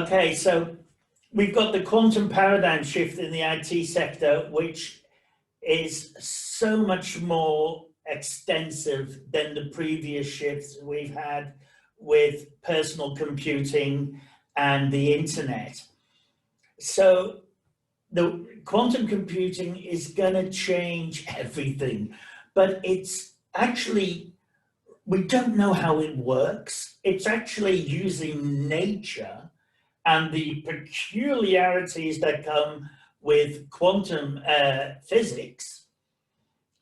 Okay, so we've got the quantum paradigm shift in the IT sector, which is so much more extensive than the previous shifts we've had with personal computing and the internet. So the quantum computing is going to change everything, but it's actually, we don't know how it works. It's actually using nature and the peculiarities that come with quantum physics.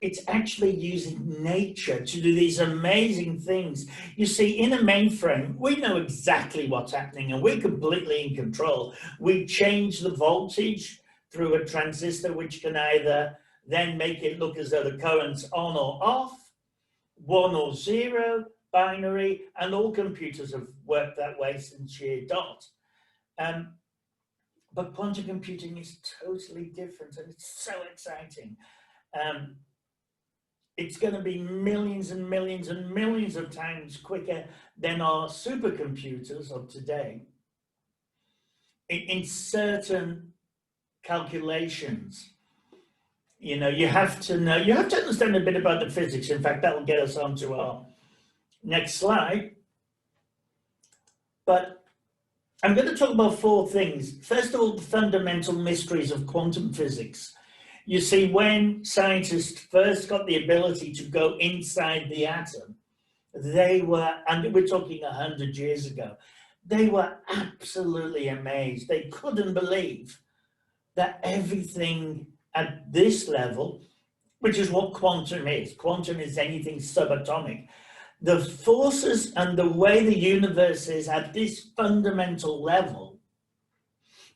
It's actually using nature to do these amazing things. You see, in a mainframe, we know exactly what's happening and we're completely in control. We change the voltage through a transistor, which can either then make it look as though the current's on or off, 1 or 0, binary, and all computers have worked that way since year dot. But quantum computing is totally different and it's so exciting. It's going to be millions and millions and millions of times quicker than our supercomputers of today in certain calculations. You know, you have to understand a bit about the physics. In fact, that will get us on to our next slide. But I'm going to talk about 4 things. First of all, the fundamental mysteries of quantum physics. You see, when scientists first got the ability to go inside the atom, they were, and we're talking 100 years ago, they were absolutely amazed. They couldn't believe that everything at this level, which is what quantum is anything subatomic, the forces and the way the universe is at this fundamental level.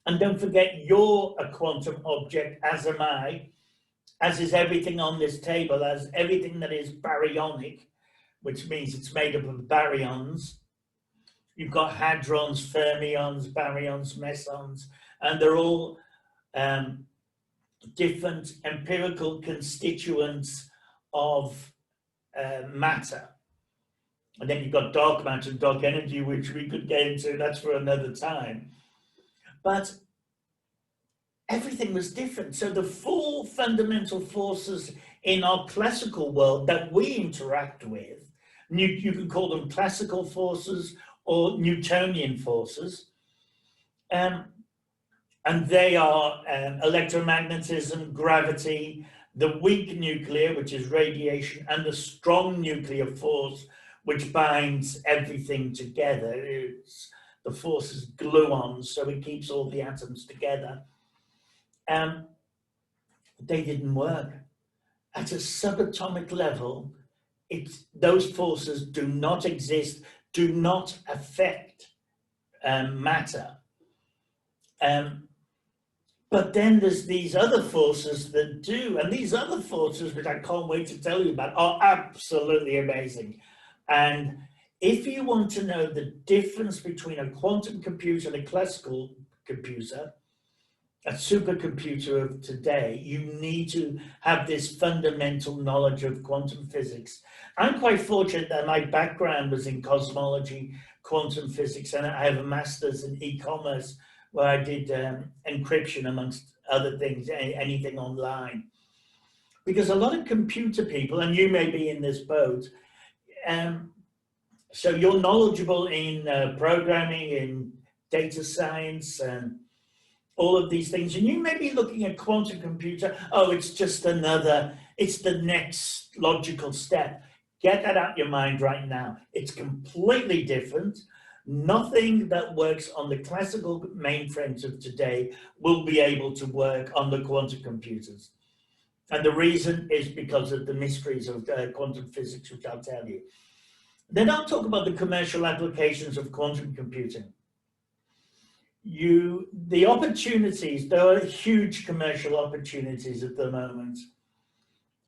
And don't forget, you're a quantum object, as am I, as is everything on this table, as everything that is baryonic, which means it's made up of baryons. You've got hadrons, fermions, baryons, mesons, and they're all different empirical constituents of matter. And then you've got dark matter and dark energy, which we could get into, that's for another time. But everything was different. So the 4 fundamental forces in our classical world that we interact with, you can call them classical forces or Newtonian forces, and they are electromagnetism, gravity, the weak nuclear, which is radiation, and the strong nuclear force, which binds everything together. The force is gluons, so it keeps all the atoms together. They didn't work. At a subatomic level, those forces do not exist, do not affect matter. But then there's these other forces that do, and these other forces, which I can't wait to tell you about, are absolutely amazing. And if you want to know the difference between a quantum computer and a classical computer, a supercomputer of today, you need to have this fundamental knowledge of quantum physics. I'm quite fortunate that my background was in cosmology, quantum physics, and I have a master's in e-commerce where I did encryption, amongst other things, anything online. Because a lot of computer people, and you may be in this boat, so you're knowledgeable in programming, in data science, and all of these things, and you may be looking at quantum computer, oh, it's just it's the next logical step. Get that out of your mind right now. It's completely different. Nothing that works on the classical mainframes of today will be able to work on the quantum computers. And the reason is because of the mysteries of quantum physics, which I'll tell you. Then I'll talk about the commercial applications of quantum computing. The opportunities, there are huge commercial opportunities at the moment.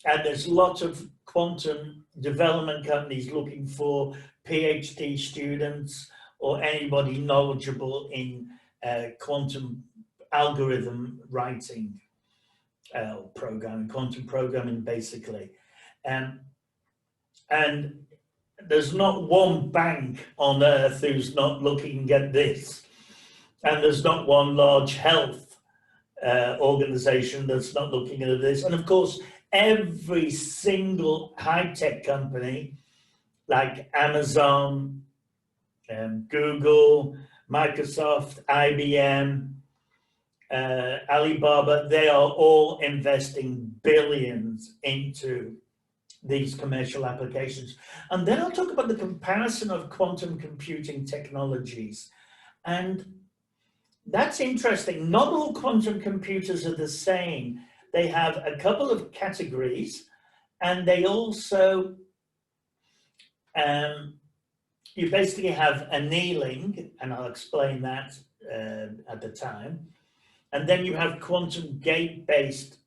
And there's lots of quantum development companies looking for PhD students or anybody knowledgeable in quantum algorithm writing, programming, quantum programming, basically. And there's not one bank on earth who's not looking at this. And there's not one large health organization that's not looking at this. And of course, every single high-tech company like Amazon, Google, Microsoft, IBM, Alibaba, they are all investing billions into these commercial applications. And then I'll talk about the comparison of quantum computing technologies. And that's interesting. Not all quantum computers are the same. They have a couple of categories, and they also, you basically have annealing, and I'll explain that at the time. And then you have quantum gate-based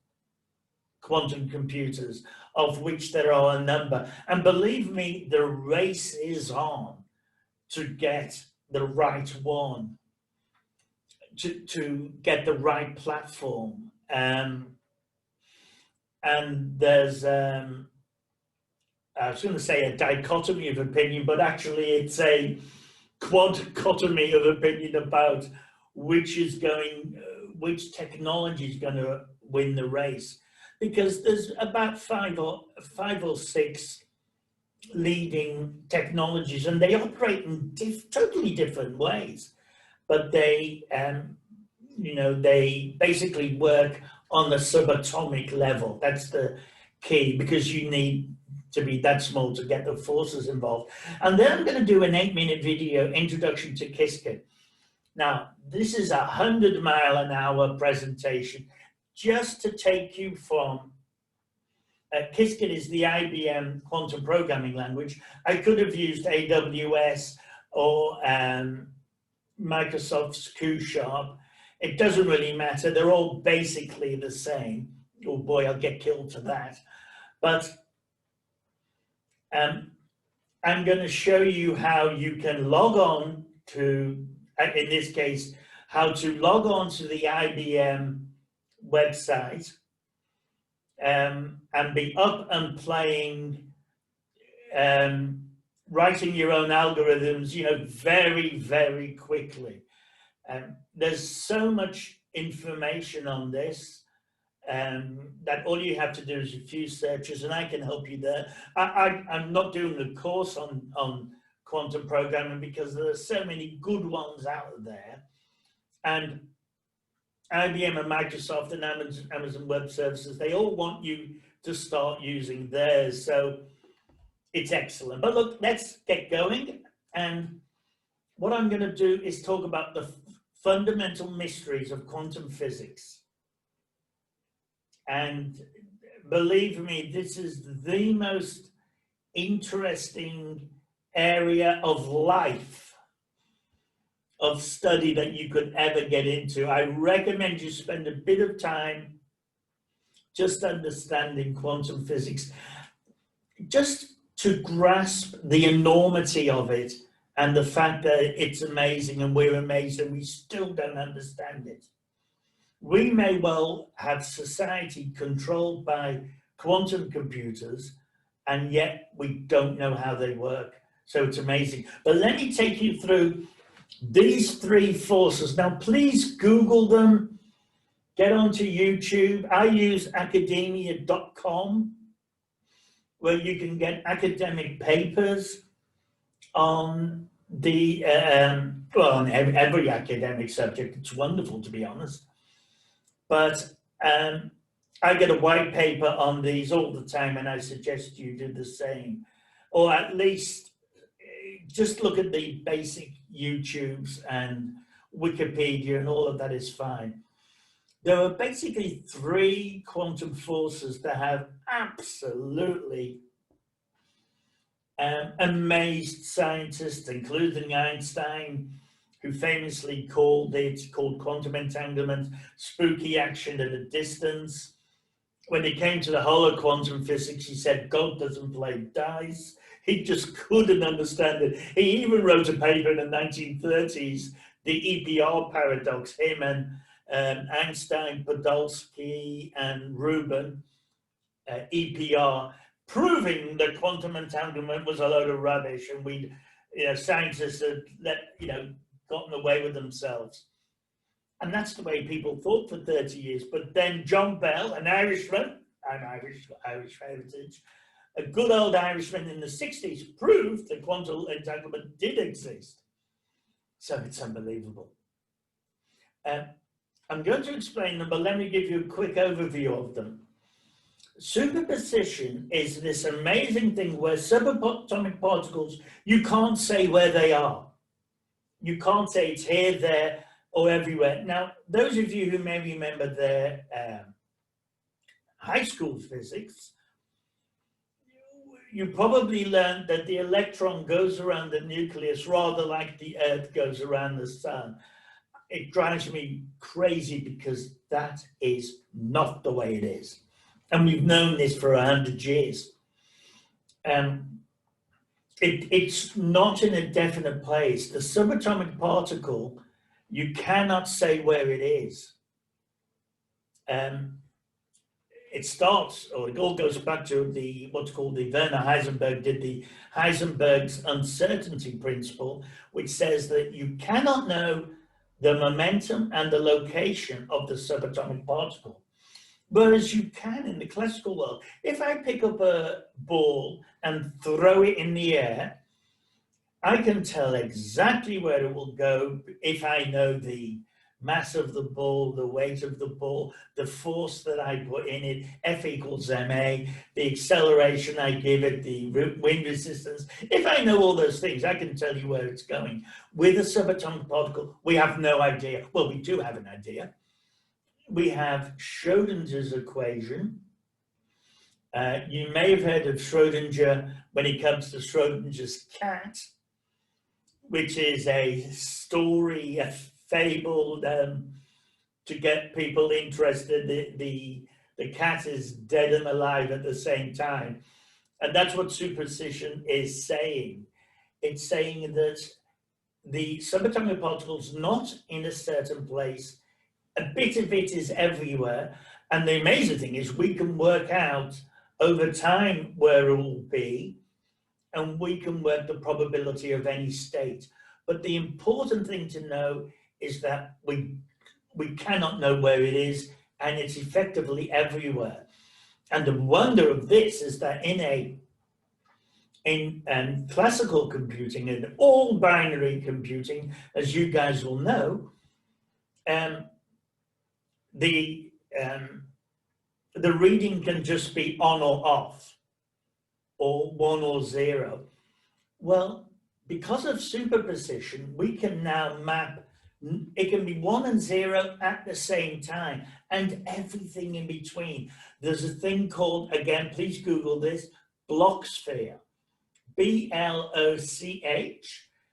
quantum computers, of which there are a number. And believe me, the race is on to get the right one, to get the right platform. And there's, I was going to say a dichotomy of opinion, but actually it's a quanticotomy of opinion about which technology is going to win the race, because there's about five or six leading technologies, and they operate in totally different ways, but they they basically work on the subatomic level. That's the key, because you need to be that small to get the forces involved. And then I'm going to do an 8-minute video, Introduction to Qiskit. Now, this is 100-mile-an-hour presentation just to take you from, Qiskit is the IBM quantum programming language. I could have used AWS or Microsoft's Q#. It doesn't really matter. They're all basically the same. Oh boy, I'll get killed for that. But I'm going to show you how you can log on to, in this case, how to log on to the IBM website and be up and playing, writing your own algorithms, very, very quickly. There's so much information on this that all you have to do is a few searches, and I can help you there. I'm not doing a course on quantum programming because there are so many good ones out there. And IBM and Microsoft and Amazon Web Services, they all want you to start using theirs. So it's excellent. But look, let's get going. And what I'm going to do is talk about the fundamental mysteries of quantum physics. And believe me, this is the most interesting area of life, of study that you could ever get into. I recommend you spend a bit of time just understanding quantum physics, just to grasp the enormity of it and the fact that it's amazing and we're amazed and we still don't understand it. We may well have society controlled by quantum computers, and yet we don't know how they work. So it's amazing. But let me take you through these three forces. Now, please Google them, get onto YouTube. I use academia.com, where you can get academic papers on the, on every academic subject. It's wonderful, to be honest. But I get a white paper on these all the time, and I suggest you do the same. Or at least just look at the basic YouTubes and Wikipedia, and all of that is fine. There are basically three quantum forces that have absolutely amazed scientists, including Einstein, who famously called quantum entanglement spooky action at a distance. When it came to the whole of quantum physics, he said God doesn't play dice. He just couldn't understand it. He even wrote a paper in the 1930s, the EPR paradox, him and Einstein, Podolsky, and Rubin, EPR, proving that quantum entanglement was a load of rubbish, and scientists had gotten away with themselves. And that's the way people thought for 30 years. But then John Bell, an Irishman, Irish heritage, a good old Irishman in the 60s, proved that quantum entanglement did exist. So it's unbelievable. I'm going to explain them, but let me give you a quick overview of them. Superposition is this amazing thing where subatomic particles, you can't say where they are. You can't say it's here, there, or everywhere. Now, those of you who may remember their high school physics, you probably learned that the electron goes around the nucleus rather like the Earth goes around the sun. It drives me crazy because that is not the way it is. And we've known this for 100 years. It's not in a definite place. The subatomic particle, you cannot say where it is. It starts, or it all goes back to what's called the Werner Heisenberg did the Heisenberg's uncertainty principle, which says that you cannot know the momentum and the location of the subatomic particle. Whereas you can in the classical world. If I pick up a ball and throw it in the air, I can tell exactly where it will go if I know the mass of the ball, the weight of the ball, the force that I put in it, F equals ma, the acceleration I give it, the wind resistance. If I know all those things, I can tell you where it's going. With a subatomic particle, we have no idea. Well, we do have an idea. We have Schrodinger's equation. You may have heard of Schrodinger when it comes to Schrodinger's cat, which is a story, a fable to get people interested. The cat is dead and alive at the same time. And that's what superposition is saying. It's saying that the subatomic particle's not in a certain place. A bit of it is everywhere. And the amazing thing is we can work out over time where it will be, and we can work the probability of any state. But the important thing to know is that we cannot know where it is, and it's effectively everywhere. And the wonder of this is that in classical computing and all binary computing, as you guys will know, the reading can just be on or off, or 1 or 0. Well, because of superposition, we can now map, it can be 1 and 0 at the same time, and everything in between. There's a thing called, again, please Google this, Bloch sphere, B-L-O-C-H,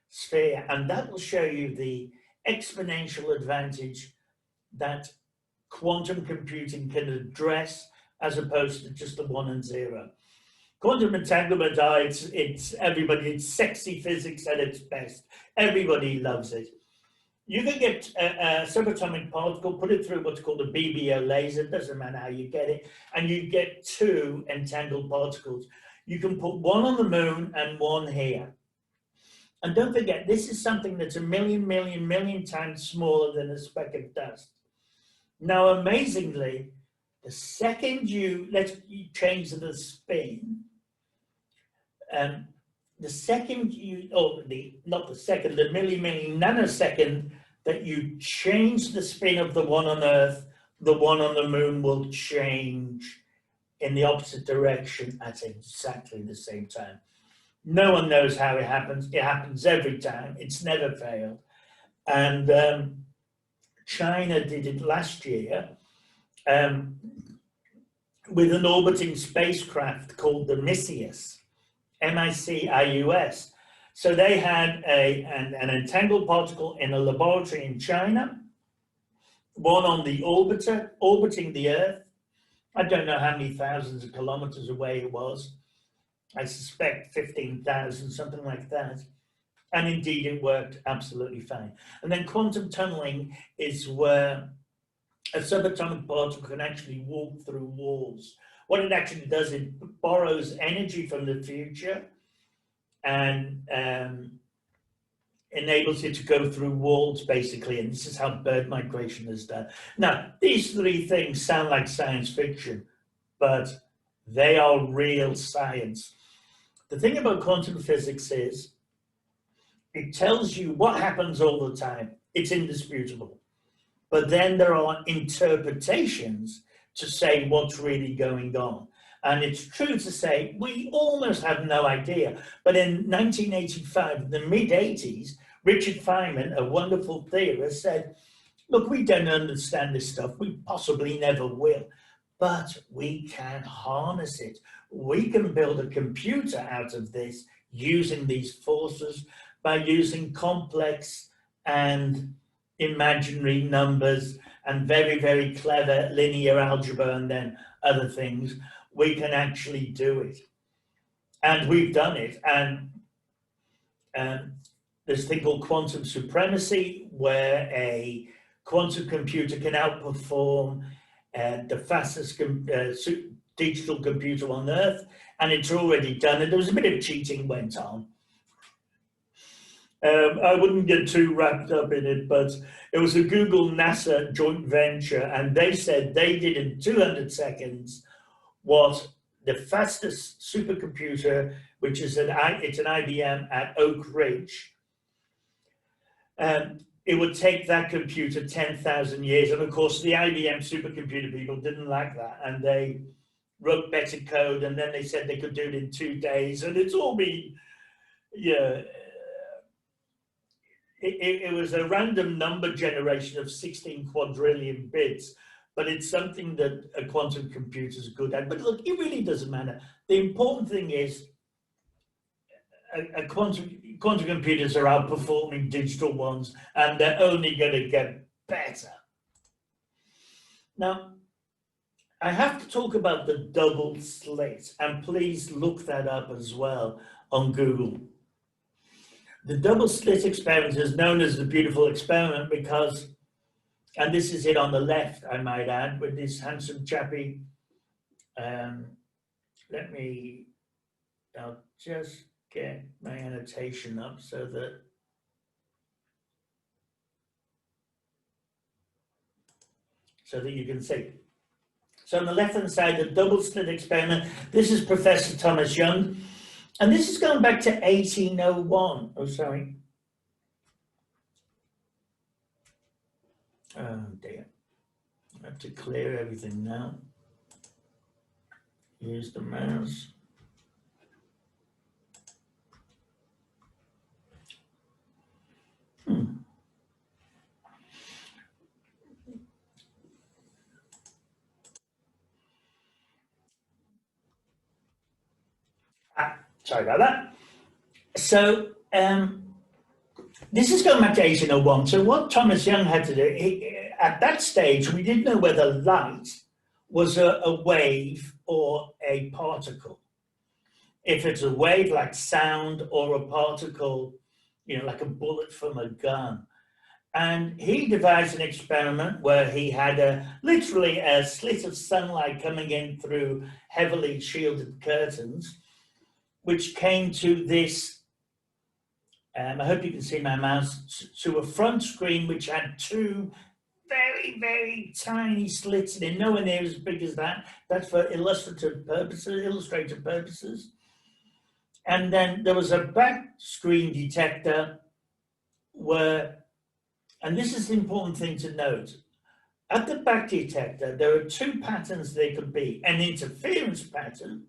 sphere, and that will show you the exponential advantage that quantum computing can address as opposed to just the 1 and 0. Quantum entanglement, it's everybody, it's sexy physics at its best. Everybody loves it. You can get a subatomic particle, put it through what's called a BBO laser, doesn't matter how you get it, and you get 2 entangled particles. You can put 1 on the moon and 1 here. And don't forget, this is something that's a million times smaller than a speck of dust. Now, amazingly, the second you change the spin, the second you, the million nanosecond that you change the spin of the one on Earth, the one on the moon will change in the opposite direction at exactly the same time. No one knows how it happens. It happens every time. It's never failed. And China did it last year with an orbiting spacecraft called the Micius, M-I-C-I-U-S. So they had an entangled particle in a laboratory in China, one on the orbiter, orbiting the Earth. I don't know how many thousands of kilometers away it was. I suspect 15,000, something like that. And indeed, it worked absolutely fine. And then quantum tunneling is where a subatomic particle can actually walk through walls. What it actually does, it borrows energy from the future and enables it to go through walls, basically, and this is how bird migration is done. Now, these three things sound like science fiction, but they are real science. The thing about quantum physics is it tells you what happens all the time. It's indisputable. But then there are interpretations to say what's really going on. And it's true to say we almost have no idea. But in 1985, in the mid-80s, Richard Feynman, a wonderful theorist, said, look, we don't understand this stuff. We possibly never will. But we can harness it. We can build a computer out of this using these forces by using complex and imaginary numbers and very, very clever linear algebra and then other things. We can actually do it. And we've done it. And there's a thing called quantum supremacy, where a quantum computer can outperform the fastest digital computer on Earth, and it's already done it. There was a bit of cheating went on. I wouldn't get too wrapped up in it, but it was a Google-NASA joint venture, and they said they did in 200 seconds what the fastest supercomputer, which is it's an IBM at Oak Ridge, it would take that computer 10,000 years. And of course, the IBM supercomputer people didn't like that, and they wrote better code, and then they said they could do it in 2 days, and it's all been, yeah. It was a random number generation of 16 quadrillion bits, but it's something that a quantum computer is good at. But look, it really doesn't matter. The important thing is quantum computers are outperforming digital ones, and they're only going to get better. Now, I have to talk about the double slit, and please look that up as well on Google. The double slit experiment is known as the beautiful experiment because, and this is it on the left, I might add, with this handsome chappie. I'll just get my annotation up so that you can see. So on the left-hand side, the double slit experiment, this is Professor Thomas Young. And this is going back to 1801. Oh, sorry. Oh, dear. I have to clear everything now. Use the mouse. Sorry about that. So this is going back to 1801. So what Thomas Young had to do, at that stage, we didn't know whether light was a wave or a particle. If it's a wave like sound, or a particle, like a bullet from a gun. And he devised an experiment where he had literally a slit of sunlight coming in through heavily shielded curtains, which came to this, I hope you can see my mouse, to a front screen which had 2 very, very tiny slits in it, nowhere near as big as that. That's for illustrative purposes. And then there was a back screen detector where, and this is the important thing to note, at the back detector, there are 2 patterns they could be: an interference pattern,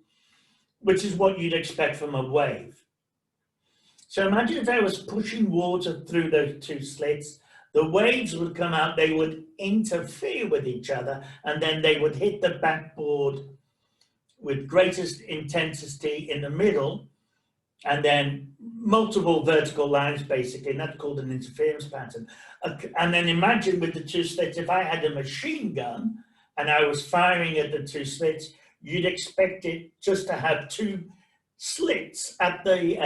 which is what you'd expect from a wave. So imagine if I was pushing water through those 2 slits, the waves would come out, they would interfere with each other, and then they would hit the backboard with greatest intensity in the middle, and then multiple vertical lines, basically, and that's called an interference pattern. And then imagine with the 2 slits, if I had a machine gun and I was firing at the 2 slits, you'd expect it just to have 2 slits at the,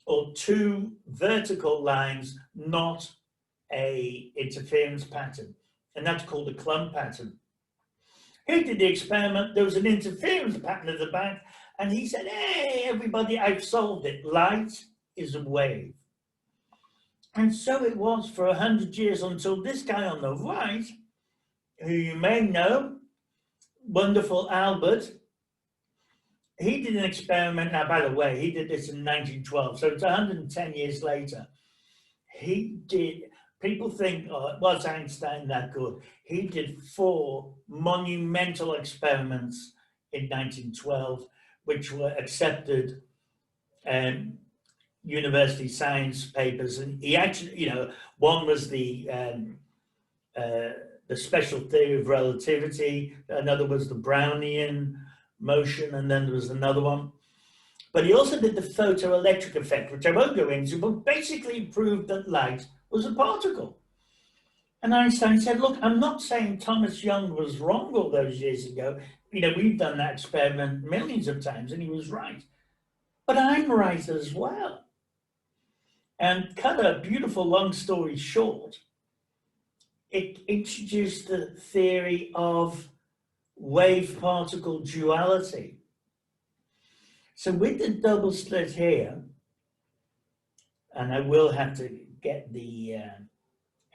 or 2 vertical lines, not a interference pattern. And that's called a clump pattern. He did the experiment, there was an interference pattern at the back, and he said, hey, everybody, I've solved it. Light is a wave. And so it was for 100 years until this guy on the right, who you may know, wonderful Albert, he did an experiment. Now, by the way, he did this in 1912, so it's 110 years later. He did, people think, oh, was Einstein that good? He did 4 monumental experiments in 1912, which were accepted university science papers. And he actually, you know, one was the special theory of relativity, another was the Brownian motion, and then there was another one. But he also did the photoelectric effect, which I won't go into, but basically proved that light was a particle. And Einstein said, look, I'm not saying Thomas Young was wrong all those years ago. You know, we've done that experiment millions of times, and he was right. But I'm right as well. And cut a beautiful long story short, it introduced the theory of wave-particle duality. So with the double slit here, and I will have to get the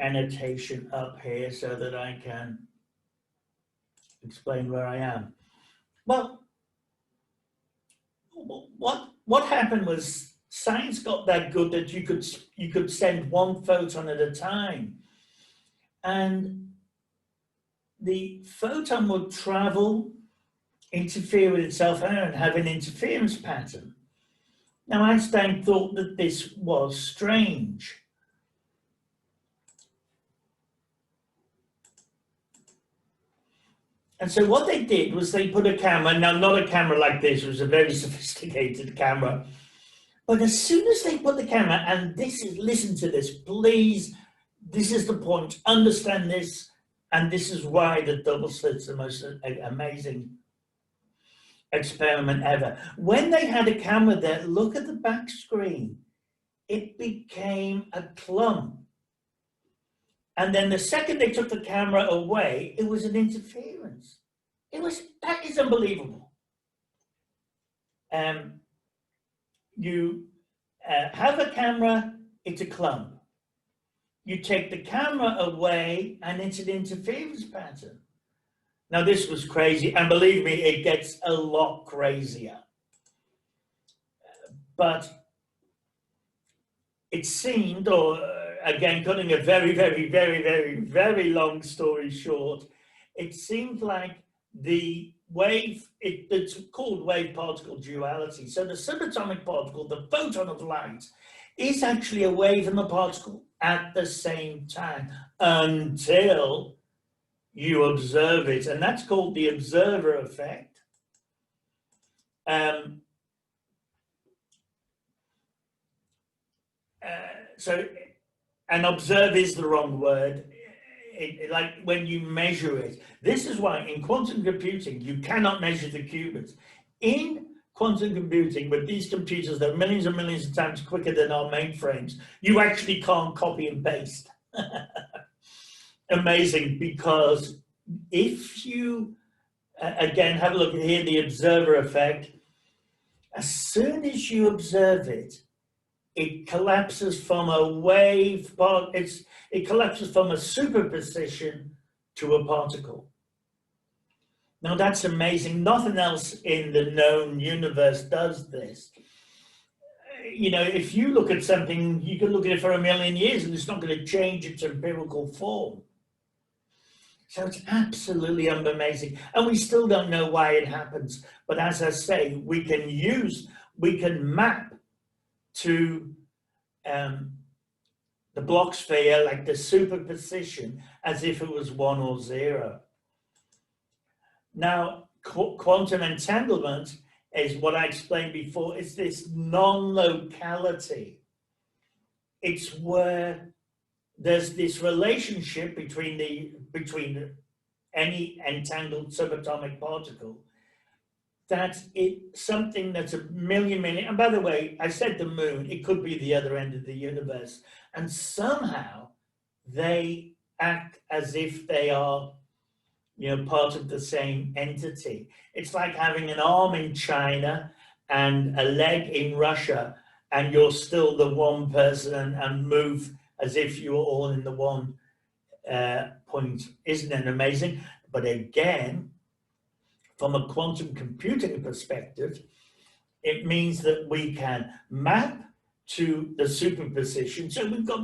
annotation up here so that I can explain where I am. Well, what happened was science got that good that you could send one photon at a time, and the photon would travel, interfere with itself, and have an interference pattern. Now, Einstein thought that this was strange. And so what they did was they put a camera, now not a camera like this, it was a very sophisticated camera, but as soon as they put the camera, and this is, listen to this, please, this is the point, understand this, and this is why the double slit's the most amazing experiment ever. When they had a camera there, look at the back screen. It became a clump. And then the second they took the camera away, it was an interference. That is unbelievable. You have a camera, it's a clump. You take the camera away and it's an interference pattern. Now, this was crazy, and believe me, it gets a lot crazier. But it seemed, or again, cutting a very, very, very, very, very long story short, it seemed like the wave, it's called wave-particle duality. So the subatomic particle, the photon of light, is actually a wave and a particle at the same time until you observe it, and that's called the observer effect. And observe is the wrong word. Like when you measure it. This is why in quantum computing, you cannot measure the qubits. In quantum computing, with these computers that are millions and millions of times quicker than our mainframes, you actually can't copy and paste. Amazing, because if you, again, have a look here, the observer effect, as soon as you observe it, it collapses from a wave, it collapses from a superposition to a particle. Now that's amazing. Nothing else in the known universe does this. You know, if you look at something, you can look at it for 1,000,000 years and it's not going to change its empirical form. So it's absolutely amazing. And we still don't know why it happens. But as I say, we can map to the Bloch sphere, like the superposition, as if it was 1 or 0. Now, quantum entanglement is what I explained before. It's this non-locality. It's where there's this relationship between any entangled subatomic particle, that it's something that's a million, and by the way, I said the moon, it could be the other end of the universe, and somehow they act as if they are, you know, part of the same entity. It's like having an arm in China and a leg in Russia, and you're still the one person and move as if you were all in the one point. Isn't it amazing? But again, from a quantum computing perspective, it means that we can map to the superposition. So we've got,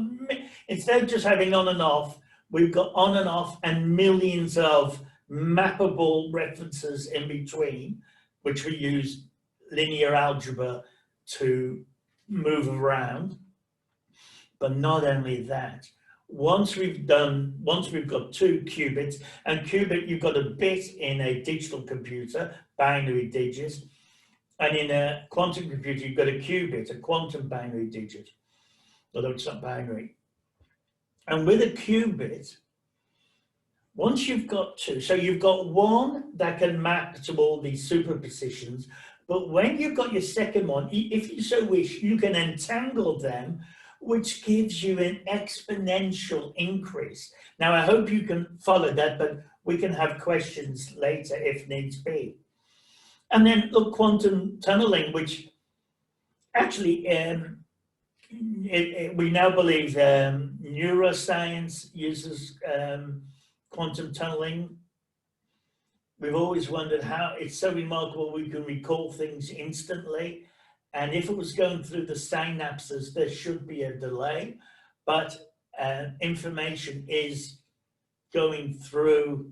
instead of just having on and off, we've got on and off and millions of mappable references in between, which we use linear algebra to move around. But not only that, once we've got 2 qubits, and qubit, you've got a bit in a digital computer, binary digits, and in a quantum computer, you've got a qubit, a quantum binary digit, although it's not binary. And with a qubit, once you've got 2, so you've got 1 that can map to all these superpositions, but when you've got your second one, if you so wish, you can entangle them, which gives you an exponential increase. Now, I hope you can follow that, but we can have questions later if needs be. And then look, quantum tunneling, which actually we now believe neuroscience uses quantum tunneling. We've always wondered how it's so remarkable we can recall things instantly. And if it was going through the synapses, there should be a delay, but information is going through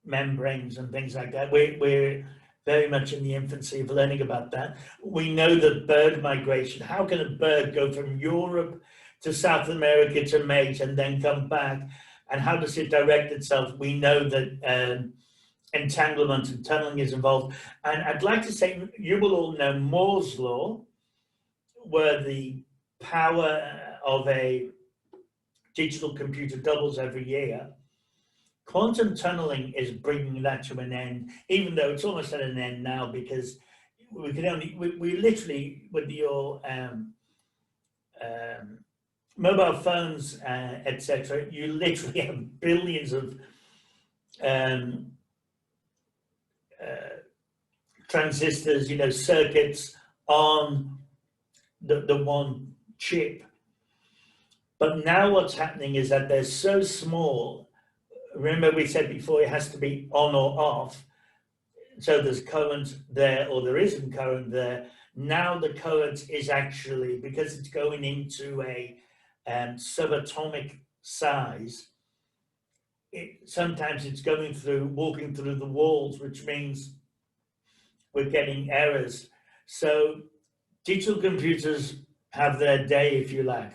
membranes and things like that. We're very much in the infancy of learning about that. We know that bird migration, how can a bird go from Europe to South America to mate and then come back? And how does it direct itself? We know that entanglement and tunneling is involved. And I'd like to say, you will all know Moore's law, where the power of a digital computer doubles every year. Quantum tunneling is bringing that to an end, even though it's almost at an end now, because we can only, we literally, with your mobile phones, etc., you literally have billions of transistors, circuits on the one chip. But now what's happening is that they're so small. Remember we said before it has to be on or off. So there's current there or there isn't current there. Now the current is actually, because it's going into a subatomic size, sometimes it's going through, walking through the walls, which means we're getting errors. So digital computers have their day, if you like.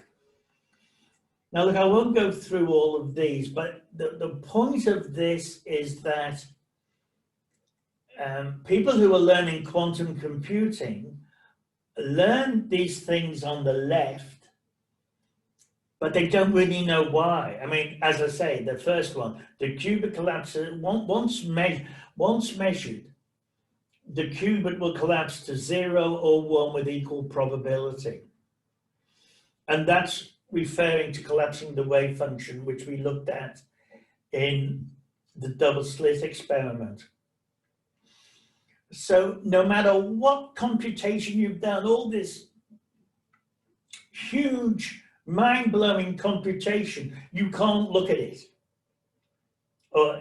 Now, look, I won't go through all of these, but the point of this is that people who are learning quantum computing learn these things on the left, but they don't really know why. I mean, as I say, the first one, the qubit collapses, once measured, the qubit will collapse to 0 or 1 with equal probability. And that's referring to collapsing the wave function, which we looked at in the double slit experiment. So no matter what computation you've done, all this huge, mind-blowing computation, you can't look at it. Or,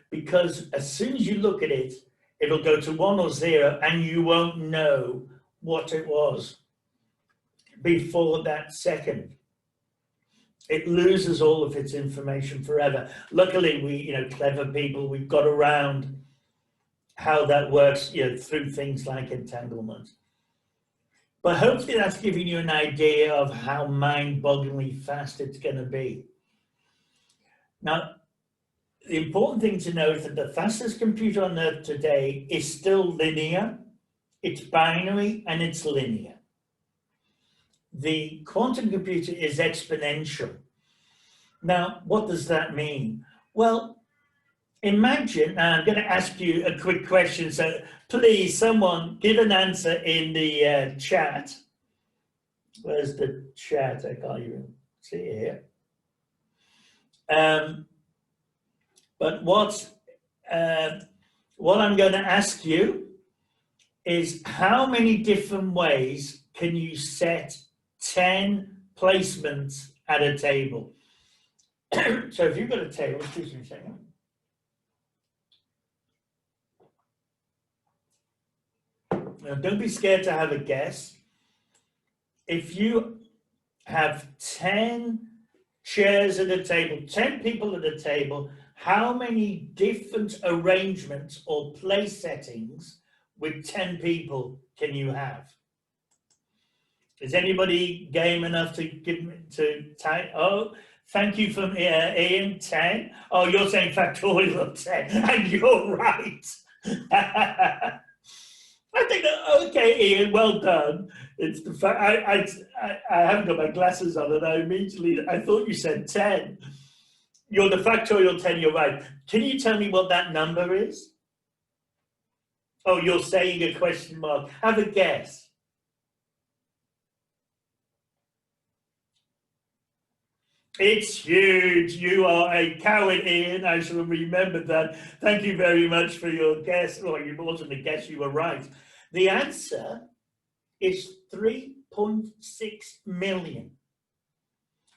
because as soon as you look at it, it'll go to 1 or 0, and you won't know what it was before that second. It loses all of its information forever. Luckily, we, clever people, we've got around how that works, through things like entanglement. But hopefully that's giving you an idea of how mind-bogglingly fast it's going to be. Now, the important thing to know is that the fastest computer on Earth today is still linear, it's binary, and it's linear. The quantum computer is exponential. Now, what does that mean? Well, imagine, I'm going to ask you a quick question, so please, someone give an answer in the chat. Where's the chat? I can't even see it here. But what I'm going to ask you is how many different ways can you set 10 placements at a table. So if you've got a table, excuse me a second. Now, don't be scared to have a guess. If you have 10 chairs at a table, 10 people at a table, how many different arrangements or place settings with 10 people can you have? Is anybody game enough to give me to type? Oh, thank you from Ian, 10. Oh, you're saying factorial of 10, and you're right. I think that, okay, Ian, well done. It's the fact I haven't got my glasses on, and I thought you said 10. You're the factorial 10, you're right. Can you tell me what that number is? Oh, you're saying a question mark. Have a guess. It's huge. You are a coward, Ian. I shall remember that. Thank you very much for your guess. Well, you wasn't a guess, you were right. The answer is 3.6 million.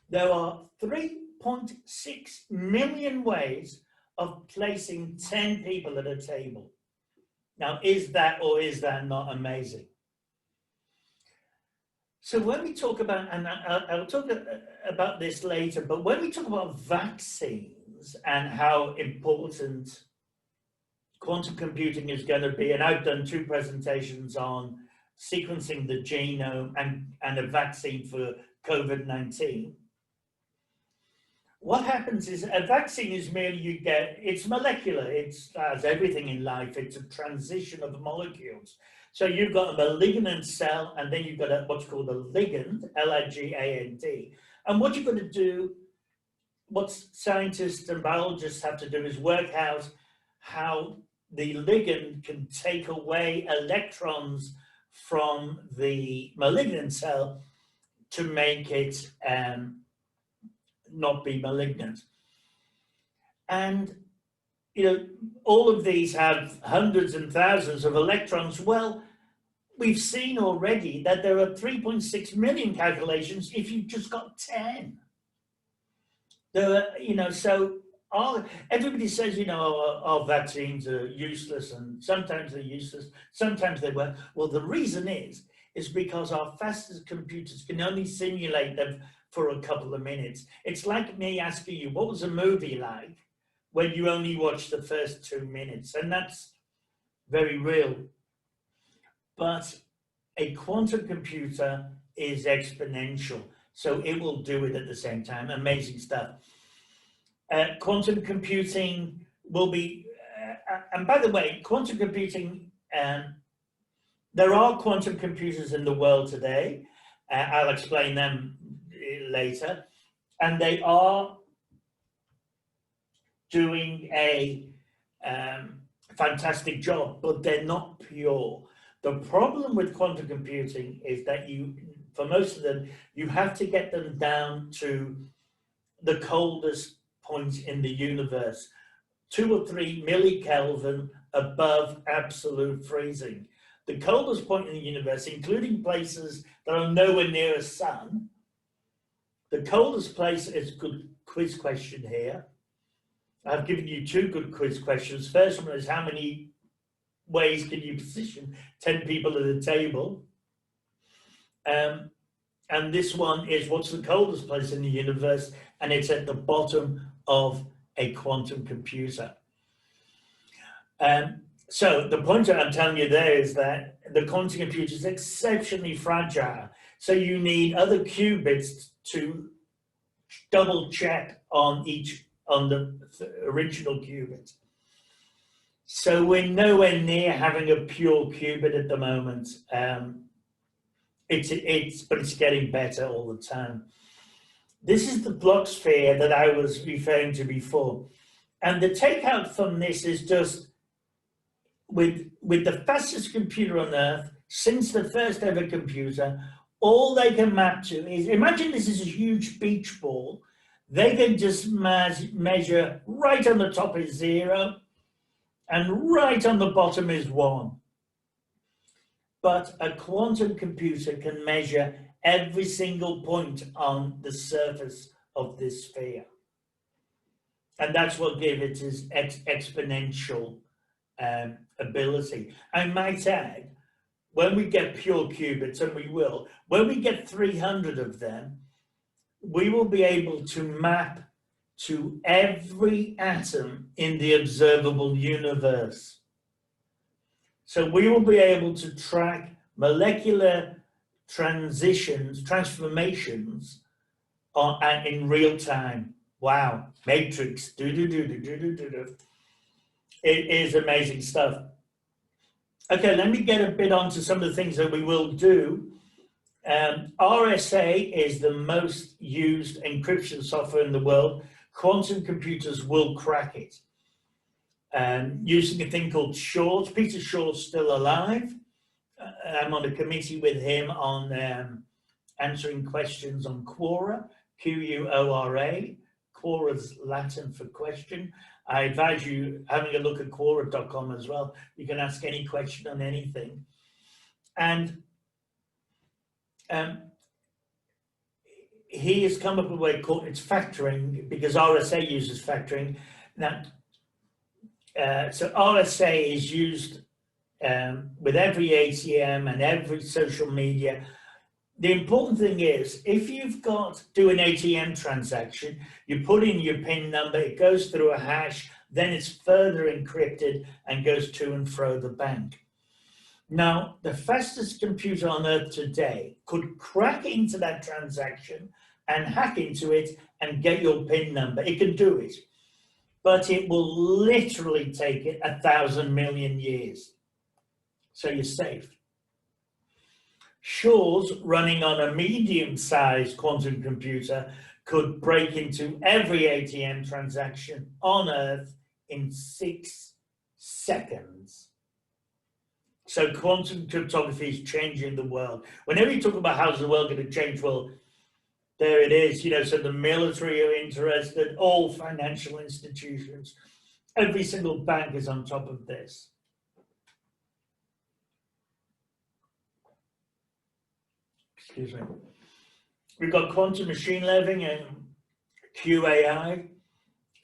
There are 3.6 million ways of placing 10 people at a table. Now, is that or is that not amazing? So when we talk about, and I'll talk about this later, but when we talk about vaccines and how important quantum computing is going to be, and I've done 2 presentations on sequencing the genome and a vaccine for COVID-19. What happens is a vaccine is merely it's molecular, it's as everything in life, it's a transition of molecules. So you've got a malignant cell, and then you've got what's called a ligand, L-I-G-A-N-D. And what you've got to do, what scientists and biologists have to do is work out how the ligand can take away electrons from the malignant cell to make it not be malignant. And all of these have hundreds and thousands of electrons. Well, we've seen already that there are 3.6 million calculations if you've just got 10. There are, so everybody says, our vaccines are useless, and sometimes they're useless, sometimes they work. Well, the reason is because our fastest computers can only simulate them for a couple of minutes. It's like me asking you, what was a movie like when you only watch the first 2 minutes? And that's very real. But a quantum computer is exponential, so it will do it at the same time. Amazing stuff. Quantum computing will be, and by the way, quantum computing, there are quantum computers in the world today. I'll explain them later. And they are doing a fantastic job, but they're not pure. The problem with quantum computing is that for most of them, you have to get them down to the coldest point in the universe, 2 or 3 millikelvin above absolute freezing. The coldest point in the universe, including places that are nowhere near a sun. The coldest place is a good quiz question here. I've given you 2 good quiz questions. First one is, how many ways can you position 10 people at a table? And this one is, what's the coldest place in the universe? And it's at the bottom of a quantum computer. So the point that I'm telling you there is that the quantum computer is exceptionally fragile. So you need other qubits to double check on the original qubit. So we're nowhere near having a pure qubit at the moment. But it's getting better all the time. This is the block sphere that I was referring to before. And the takeout from this is just, with the fastest computer on Earth, since the first ever computer, all they can map to is, imagine this is a huge beach ball. They can just measure right on the top is 0, and right on the bottom is 1. But a quantum computer can measure every single point on the surface of this sphere. And that's what gives it its exponential ability. I might add, when we get pure qubits, and we will, when we get 300 of them, we will be able to map to every atom in the observable universe. So we will be able to track molecular transformations in real time. Wow, matrix, It is amazing stuff. Okay, let me get a bit onto some of the things that we will do. RSA is the most used encryption software in the world. Quantum computers will crack it. Using a thing called Shor's. Peter Shor's still alive. I'm on a committee with him on answering questions on Quora, Quora. Quora's Latin for question. I advise you having a look at Quora.com as well. You can ask any question on anything. And he has come up with a way called it's factoring, because RSA uses factoring. Now, so RSA is used with every ATM and every social media. The important thing is, if you've got do an ATM transaction, you put in your PIN number, it goes through a hash, then it's further encrypted and goes to and fro the bank. Now, the fastest computer on earth today could crack into that transaction and hack into it and get your PIN number. It can do it, but it will literally take it 1,000 million years. So you're safe. Shor's, running on a medium-sized quantum computer, could break into every ATM transaction on Earth in 6 seconds. So quantum cryptography is changing the world. Whenever you talk about how's the world going to change, well, there it is. You know, so the military are interested, all financial institutions, every single bank is on top of this. Excuse me. We've got quantum machine learning and QAI.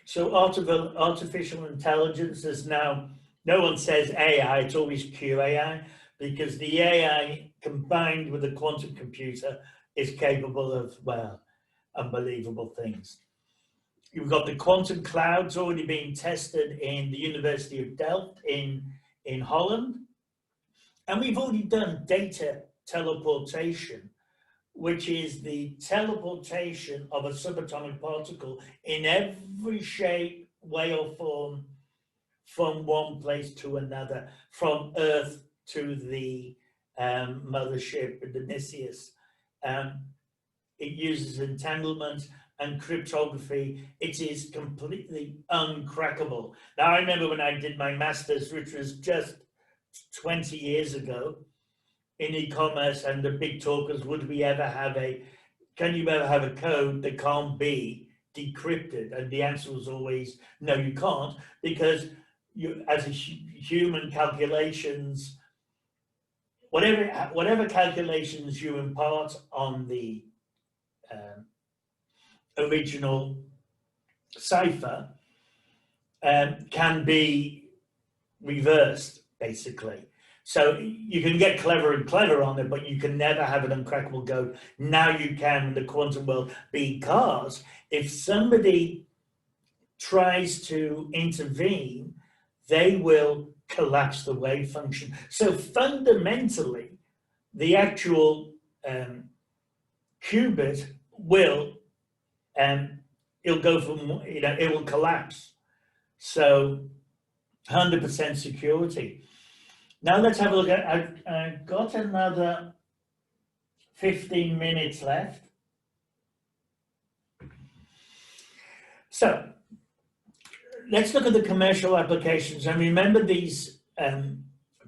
So artificial intelligence is now, no one says AI, it's always QAI, because the AI combined with the quantum computer is capable of, well, unbelievable things. You've got the quantum clouds already being tested in the University of Delft in Holland. And we've already done data teleportation, which is the teleportation of a subatomic particle in every shape, way, or form from one place to another, from Earth to the mothership, the Odysseus. It uses entanglement and cryptography. It is completely uncrackable. Now, I remember when I did my master's, which was just 20 years ago, in e-commerce, and the big talkers, would we ever have can you ever have a code that can't be decrypted? And the answer was always, no, you can't, because you, as a human calculations, whatever calculations you impart on the original cipher can be reversed, basically. So you can get clever and clever on it, but you can never have an uncrackable code. Now you can in the quantum world, because if somebody tries to intervene, they will collapse the wave function. So fundamentally, the actual qubit will, it'll go from, it will collapse. So 100% security. Now let's have a look at, I've got another 15 minutes left. So let's look at the commercial applications, and remember these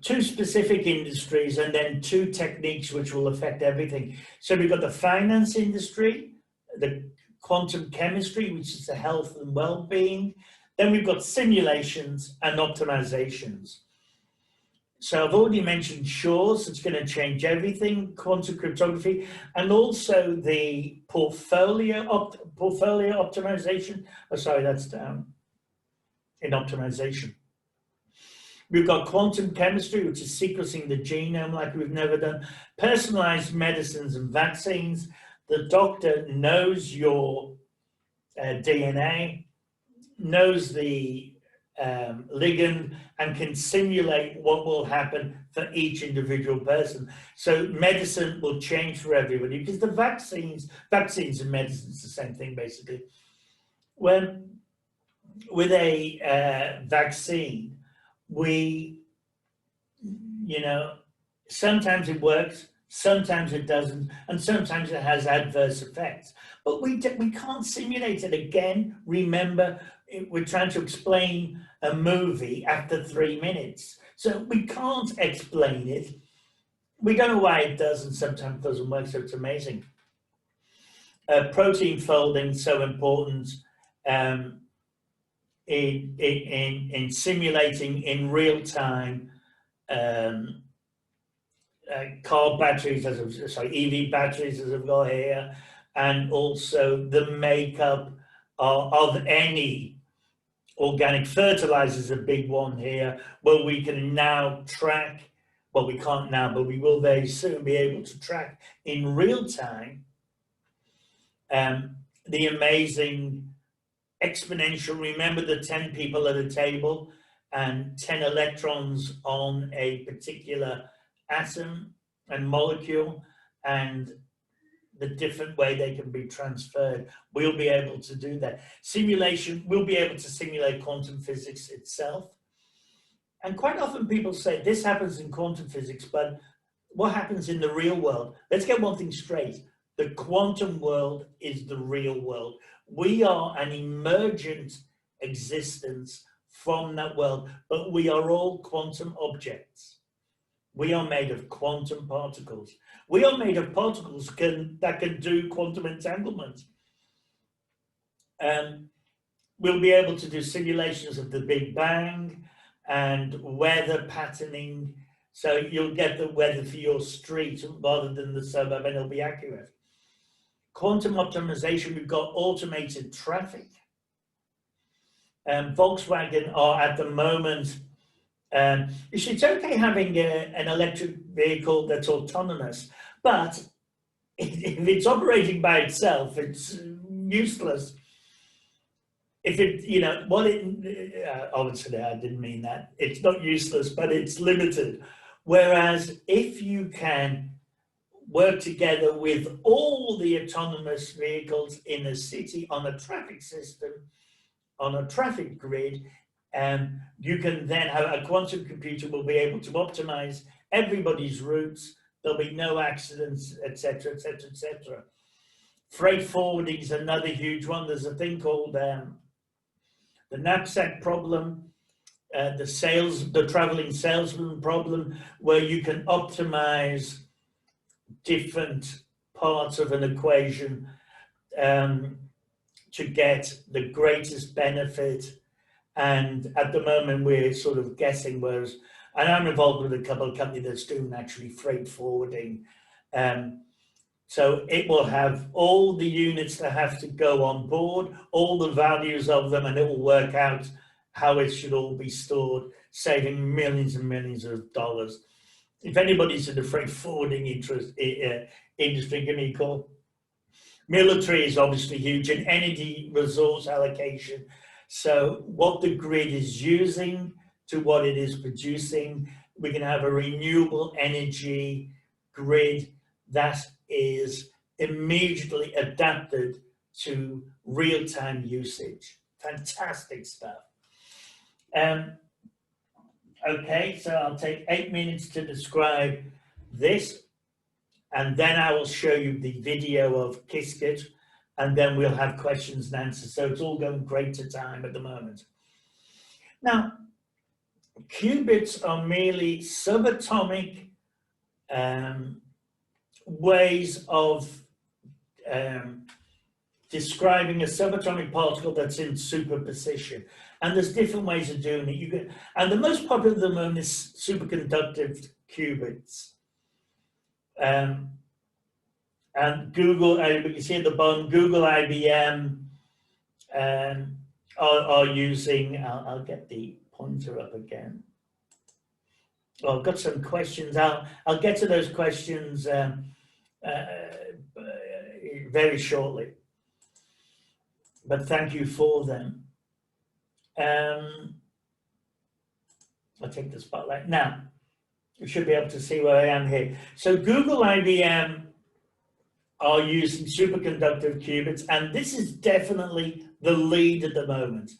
two specific industries and then two techniques which will affect everything. So we've got the finance industry, the quantum chemistry, which is the health and well-being. Then we've got simulations and optimizations. So I've already mentioned Shor's, it's going to change everything, quantum cryptography, and also the portfolio optimization. Oh, sorry, that's down in optimization. We've got quantum chemistry, which is sequencing the genome like we've never done, personalized medicines and vaccines. The doctor knows your DNA, knows the ligand, and can simulate what will happen for each individual person. So medicine will change for everybody, because the vaccines and medicines, the same thing basically. When with a vaccine, we, sometimes it works, sometimes it doesn't, and sometimes it has adverse effects. But we can't simulate it. Again, remember, we're trying to explain a movie after 3 minutes. So we can't explain it. We don't know why it does and sometimes doesn't work, so it's amazing. Protein folding, so important in simulating in real time car batteries, EV batteries, as I've got here, and also the makeup of any organic fertilizer is a big one here, where we can now track, well, we can't now, but we will very soon be able to track in real time the amazing exponential. Remember the 10 people at a table and 10 electrons on a particular atom and molecule, and the different way they can be transferred. We'll be able to do that. Simulation, we'll be able to simulate quantum physics itself. And quite often people say, this happens in quantum physics, but what happens in the real world? Let's get one thing straight. The quantum world is the real world. We are an emergent existence from that world, but we are all quantum objects. We are made of quantum particles. We are made of particles that can do quantum entanglement. We'll be able to do simulations of the Big Bang and weather patterning. So you'll get the weather for your street rather than the suburb, and it'll be accurate. Quantum optimization, we've got automated traffic. Volkswagen are at the moment, it's okay having an electric vehicle that's autonomous, but if it's operating by itself, it's useless. If it, obviously I didn't mean that. It's not useless, but it's limited. Whereas if you can work together with all the autonomous vehicles in a city on a traffic system, on a traffic grid, you can then have a quantum computer will be able to optimize everybody's routes. There'll be no accidents, etc., etc., etc. Freight forwarding is another huge one. There's a thing called the knapsack problem, the traveling salesman problem, where you can optimize different parts of an equation to get the greatest benefit. And at the moment, we're sort of guessing, and I'm involved with a couple of companies that's doing actually freight forwarding. So it will have all the units that have to go on board, all the values of them, and it will work out how it should all be stored, saving millions and millions of dollars. If anybody's in the freight forwarding industry, give me a call. Military is obviously huge, and energy resource allocation. So what the grid is using to what it is producing, we can have a renewable energy grid that is immediately adapted to real-time usage. Fantastic stuff. Okay, so I'll take 8 minutes to describe this, and then I will show you the video of Qiskit, and then we'll have questions and answers. So it's all going great to time at the moment. Now, qubits are merely subatomic ways of describing a subatomic particle that's in superposition. And there's different ways of doing it. And the most popular at the moment is superconductive qubits. And Google, you see at the bottom, Google, IBM are using, I'll get the pointer up again. Well, I've got some questions. I'll get to those questions very shortly. But thank you for them. I'll take the spotlight. Now, you should be able to see where I am here. So Google, IBM are using superconductive qubits, and this is definitely the lead at the moment.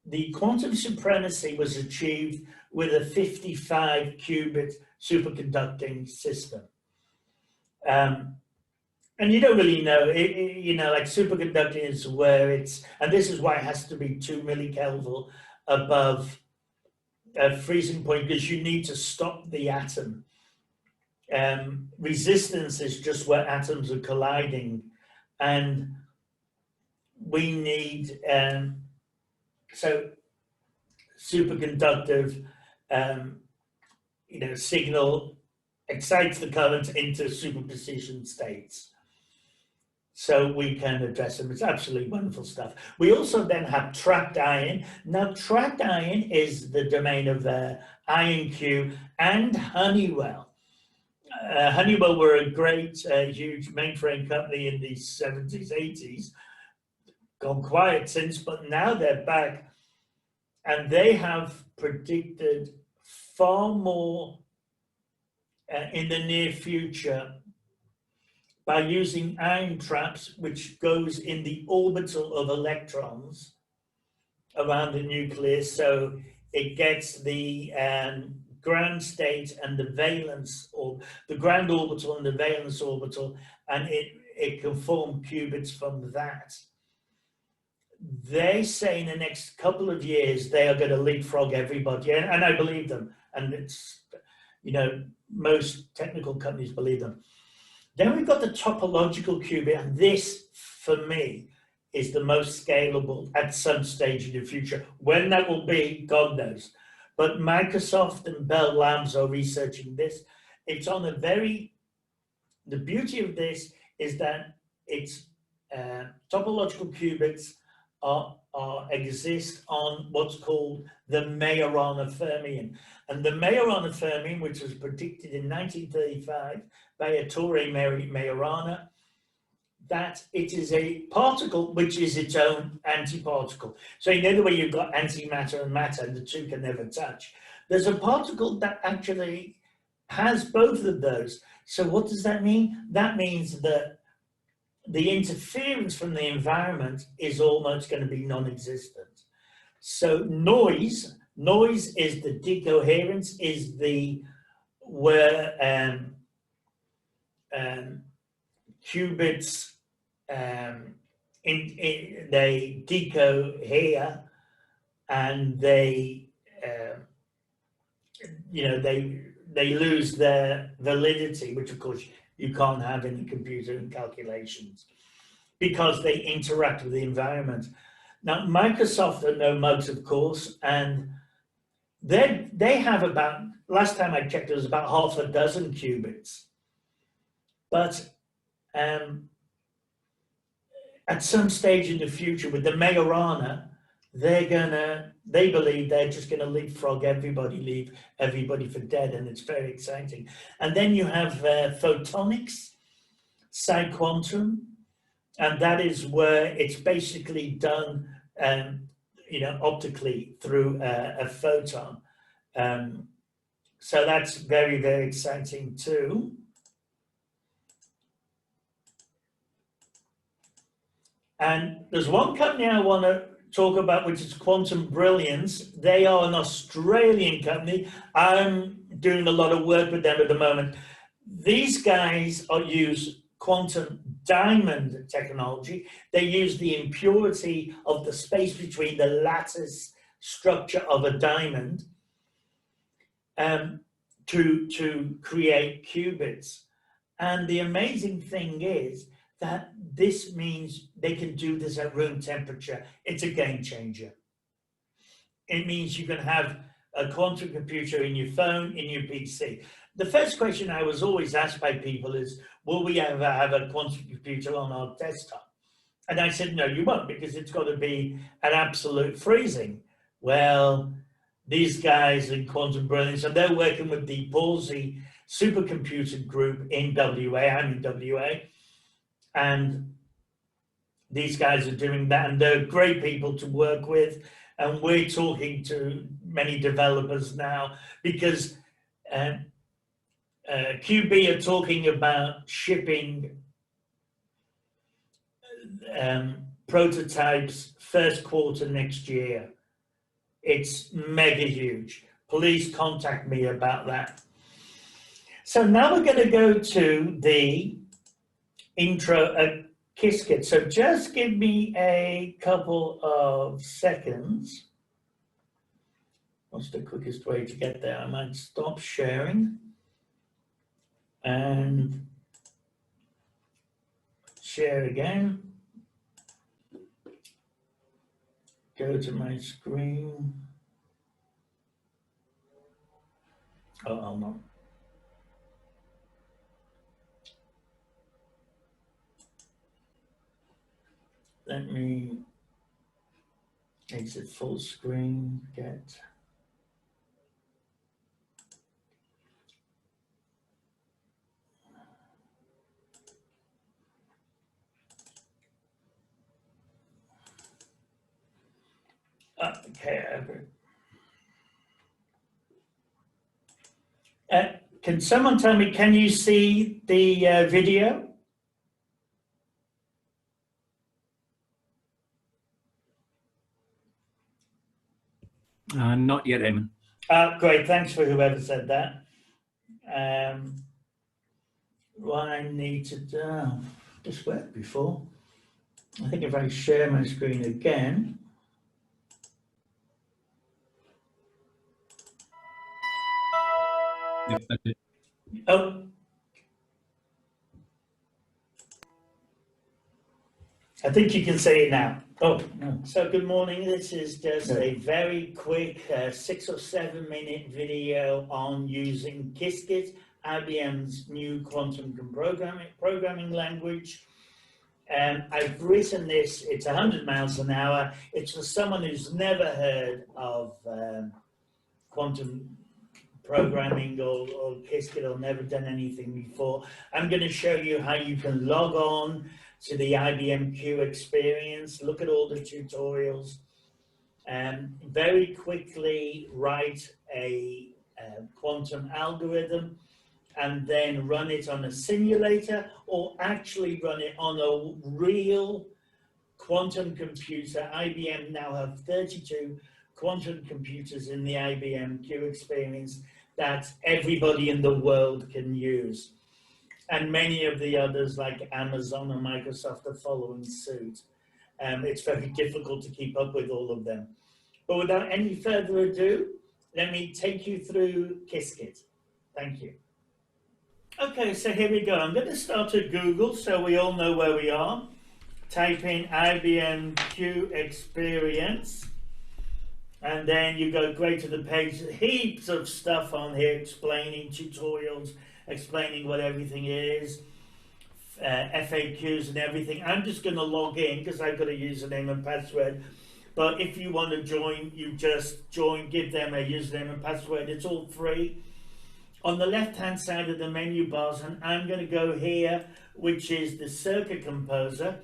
The quantum supremacy was achieved with a 55 qubit superconducting system. And you don't really know, like superconducting is where it's, and this is why it has to be 2 millikelvin above freezing point, because you need to stop the atom. Resistance is just where atoms are colliding, and we need, so superconductive, signal excites the current into superposition states. So we can address them. It's absolutely wonderful stuff. We also then have trapped ion. Now, trapped ion is the domain of IonQ and Honeywell. Honeywell were a great, huge mainframe company in the 70s, 80s. Gone quiet since, but now they're back. And they have predicted far more in the near future by using ion traps, which goes in the orbital of electrons around the nucleus. So it gets the ground state and the valence, or the ground orbital and the valence orbital, and it can form qubits from that. They say in the next couple of years, they are going to leapfrog everybody. And I believe them. And it's, most technical companies believe them. Then we've got the topological qubit, and this, for me, is the most scalable at some stage in the future. When that will be, God knows. But Microsoft and Bell Labs are researching this. It's on a the beauty of this is that it's topological qubits exist on what's called the Majorana Fermion. And the Majorana Fermion, which was predicted in 1935 by Ettore Majorana, that it is a particle which is its own antiparticle. So in other way, you've got antimatter and matter, and the two can never touch. There's a particle that actually has both of those. So what does that mean? That means that the interference from the environment is almost going to be non-existent. So noise is the decoherence, is where qubits they decohere, and they lose their validity, which of course you can't have in the computer and calculations, because they interact with the environment. Now, Microsoft are no mugs, of course, and they have about, last time I checked, it was about half a dozen qubits. But at some stage in the future with the Majorana, they believe they're just gonna leapfrog everybody, leave everybody for dead, and it's very exciting. And then you have photonics, psi-quantum, and that is where it's basically done, optically through a photon. So that's very, very exciting too. And there's one company I want to talk about, which is Quantum Brilliance. They are an Australian company. I'm doing a lot of work with them at the moment. These guys use quantum diamond technology. They use the impurity of the space between the lattice structure of a diamond to create qubits. And the amazing thing is that this means they can do this at room temperature. It's a game changer. it means you can have a quantum computer in your phone, in your PC. The first question I was always asked by people is, will we ever have a quantum computer on our desktop? And I said, no, you won't, because it's got to be at absolute freezing. Well, these guys in Quantum Brilliance, and they're working with the Palsy supercomputer group in WA, I'm in WA, and these guys are doing that, and they're great people to work with. And we're talking to many developers now, because QB are talking about shipping prototypes first quarter next year. It's mega huge. Please contact me about that. So now we're going to go to the intro Qiskit. So just give me a couple of seconds. What's the quickest way to get there? I might stop sharing and share again. Go to my screen. Oh, I'll not. Let me exit full screen, get. Okay, can someone tell me, can you see the video? Not yet, Eamon. Great, thanks for whoever said that. What I need to do, this worked before. I think if I share my screen again. Yep, that's it. Oh. I think you can say it now. Oh, no. So good morning. This is just a very quick 6 or 7 minute video on using Qiskit, IBM's new quantum programming language. I've written this, it's 100 miles an hour. It's for someone who's never heard of quantum programming or Qiskit or never done anything before. I'm going to show you how you can log on to the IBM Q experience, look at all the tutorials, and very quickly write a quantum algorithm and then run it on a simulator or actually run it on a real quantum computer. IBM now have 32 quantum computers in the IBM Q experience that everybody in the world can use. And many of the others like Amazon and Microsoft are following suit. It's very difficult to keep up with all of them. But without any further ado, let me take you through Qiskit. Thank you. Okay, so here we go. I'm going to start at Google so we all know where we are. Type in IBM Q experience. And then you go great to the page. Heaps of stuff on here explaining tutorials, explaining what everything is, FAQs and everything. I'm just going to log in because I've got a username and password. But if you want to join, you just join, give them a username and password. It's all free. On the left-hand side of the menu bars, and I'm going to go here, which is the Circuit Composer.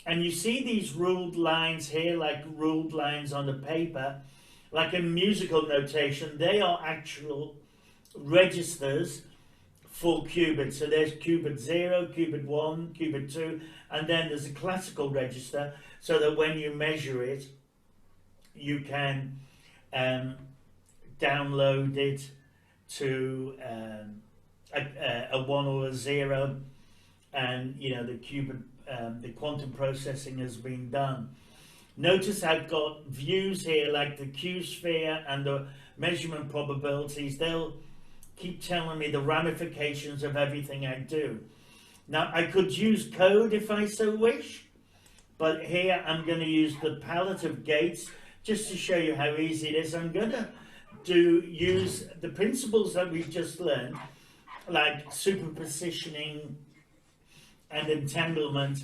And you see these ruled lines here, like ruled lines on the paper, like in musical notation. They are actual registers for qubits. So there's qubit 0, qubit 1, qubit 2, and then there's a classical register so that when you measure it, you can download it to a 1 or a 0, and you know the qubit, the quantum processing has been done. Notice I've got views here like the Q sphere and the measurement probabilities. They'll keep telling me the ramifications of everything I do. Now I could use code if I so wish, but here I'm going to use the palette of gates just to show you how easy it is, I'm going to use the principles that we've just learned, like superpositioning and entanglement.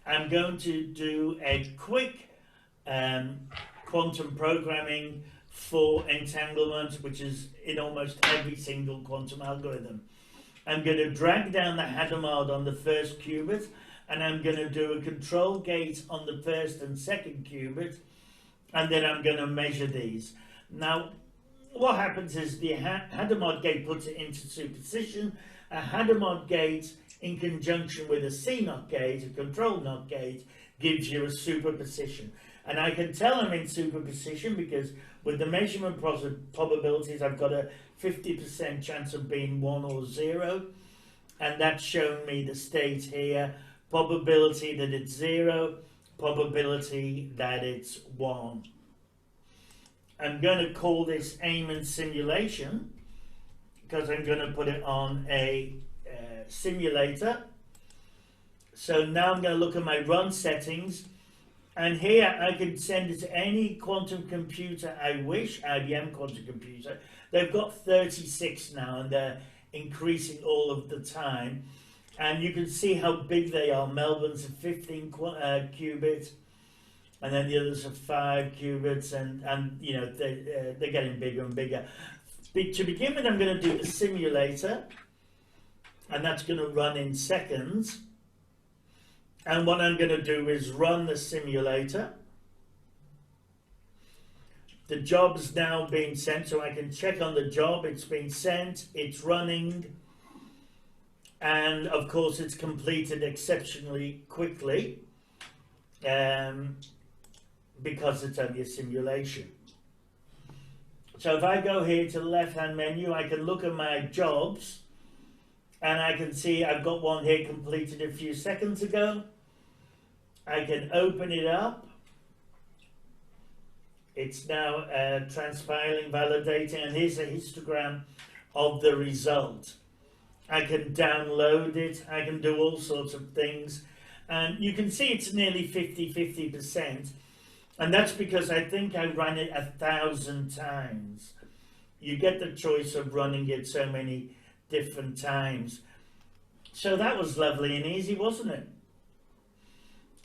I'm going to do a quick quantum programming for entanglement, which is in almost every single quantum algorithm. I'm going to drag down the Hadamard on the first qubit, and I'm going to do a control gate on the first and second qubit, and then I'm going to measure these. Now, what happens is the Hadamard gate puts it into superposition. A Hadamard gate in conjunction with a CNOT gate, a control NOT gate, gives you a superposition. And I can tell I'm in superposition because with the measurement probabilities, I've got a 50% chance of being 1 or 0. And that's shown me the state here. Probability that it's 0, probability that it's 1. I'm going to call this aim and simulation because I'm going to put it on a simulator. So now I'm going to look at my run settings, and here I can send it to any quantum computer I wish, IBM quantum computer. They've got 36 now, and they're increasing all of the time. And you can see how big they are. Melbourne's a 15 qubit, and then the others are 5 qubits, and you know, they're getting bigger and bigger. To begin with, I'm going to do the simulator, and that's going to run in seconds. And what I'm going to do is run the simulator. The job's now being sent, so I can check on the job. It's been sent, it's running, and of course it's completed exceptionally quickly because it's only a simulation. So if I go here to the left-hand menu, I can look at my jobs, and I can see I've got one here completed a few seconds ago. I can open it up. It's now transpiling, validating, and here's a histogram of the result. I can download it. I can do all sorts of things. And you can see it's nearly 50%. And that's because I think I ran it 1,000 times. You get the choice of running it so many different times. So that was lovely and easy, wasn't it?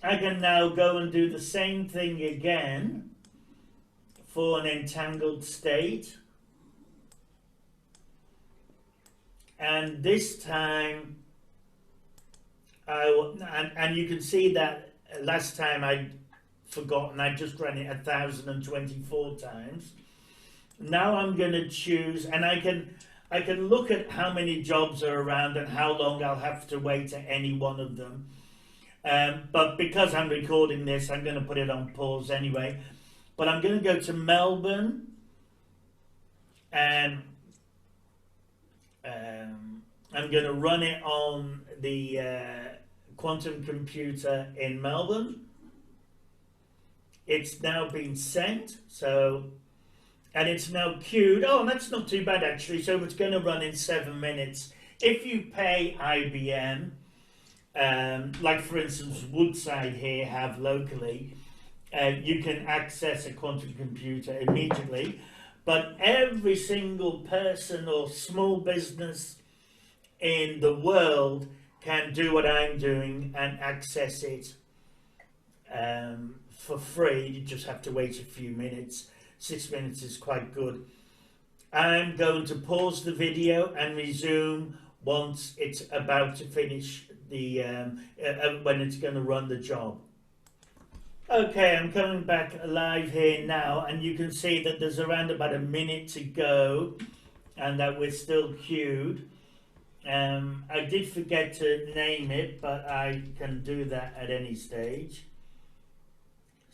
I can now go and do the same thing again for an entangled state. And this time, and you can see that last time I'd forgotten, I just ran it 1,024 times. Now I'm going to choose, and I can look at how many jobs are around and how long I'll have to wait at any one of them. But because I'm recording this, I'm going to put it on pause anyway. But I'm going to go to Melbourne, and I'm going to run it on the quantum computer in Melbourne. It's now been sent, and it's now queued. Oh, that's not too bad actually. So it's going to run in 7 minutes. If you pay IBM, like for instance Woodside here have locally, you can access a quantum computer immediately. But every single person or small business in the world can do what I'm doing and access it for free. You just have to wait a few minutes. 6 minutes is quite good. I'm going to pause the video and resume once it's about to finish the when it's going to run the job. Okay, I'm coming back live here now, and you can see that there's around about a minute to go and that we're still queued. I did forget to name it, but I can do that at any stage.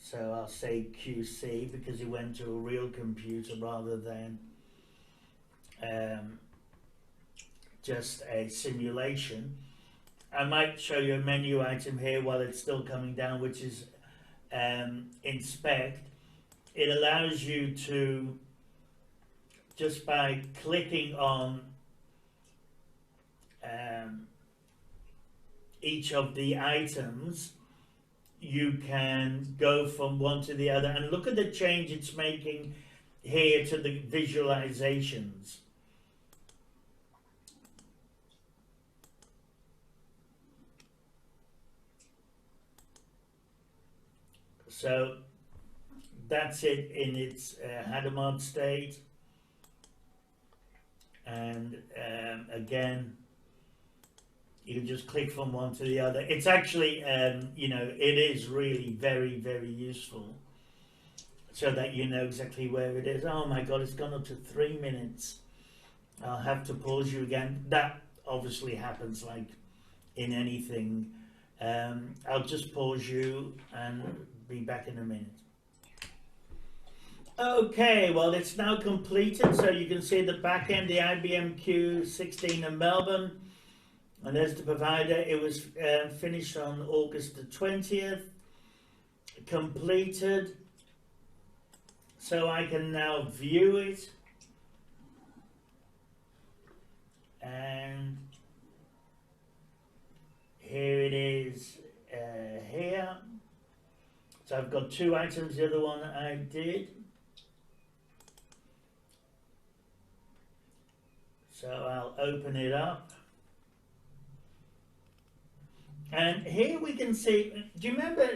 So I'll say QC because it went to a real computer rather than just a simulation. I might show you a menu item here while it's still coming down, which is inspect. It allows you to, just by clicking on each of the items, you can go from one to the other, and look at the change it's making here to the visualizations. So that's it in its Hadamard state. And again, you can just click from one to the other. It's actually, you know, it is really very, very useful so that you know exactly where it is. Oh my God, it's gone up to 3 minutes. I'll have to pause you again. That obviously happens like in anything. I'll just pause you and be back in a minute. Okay, well, it's now completed, so you can see the back end, the IBM Q16 in Melbourne, and there's the provider. It was finished on August the 20th, completed, so I can now view it, and here it is here. So I've got 2 items, the other one I did. So I'll open it up. And here we can see, do you remember,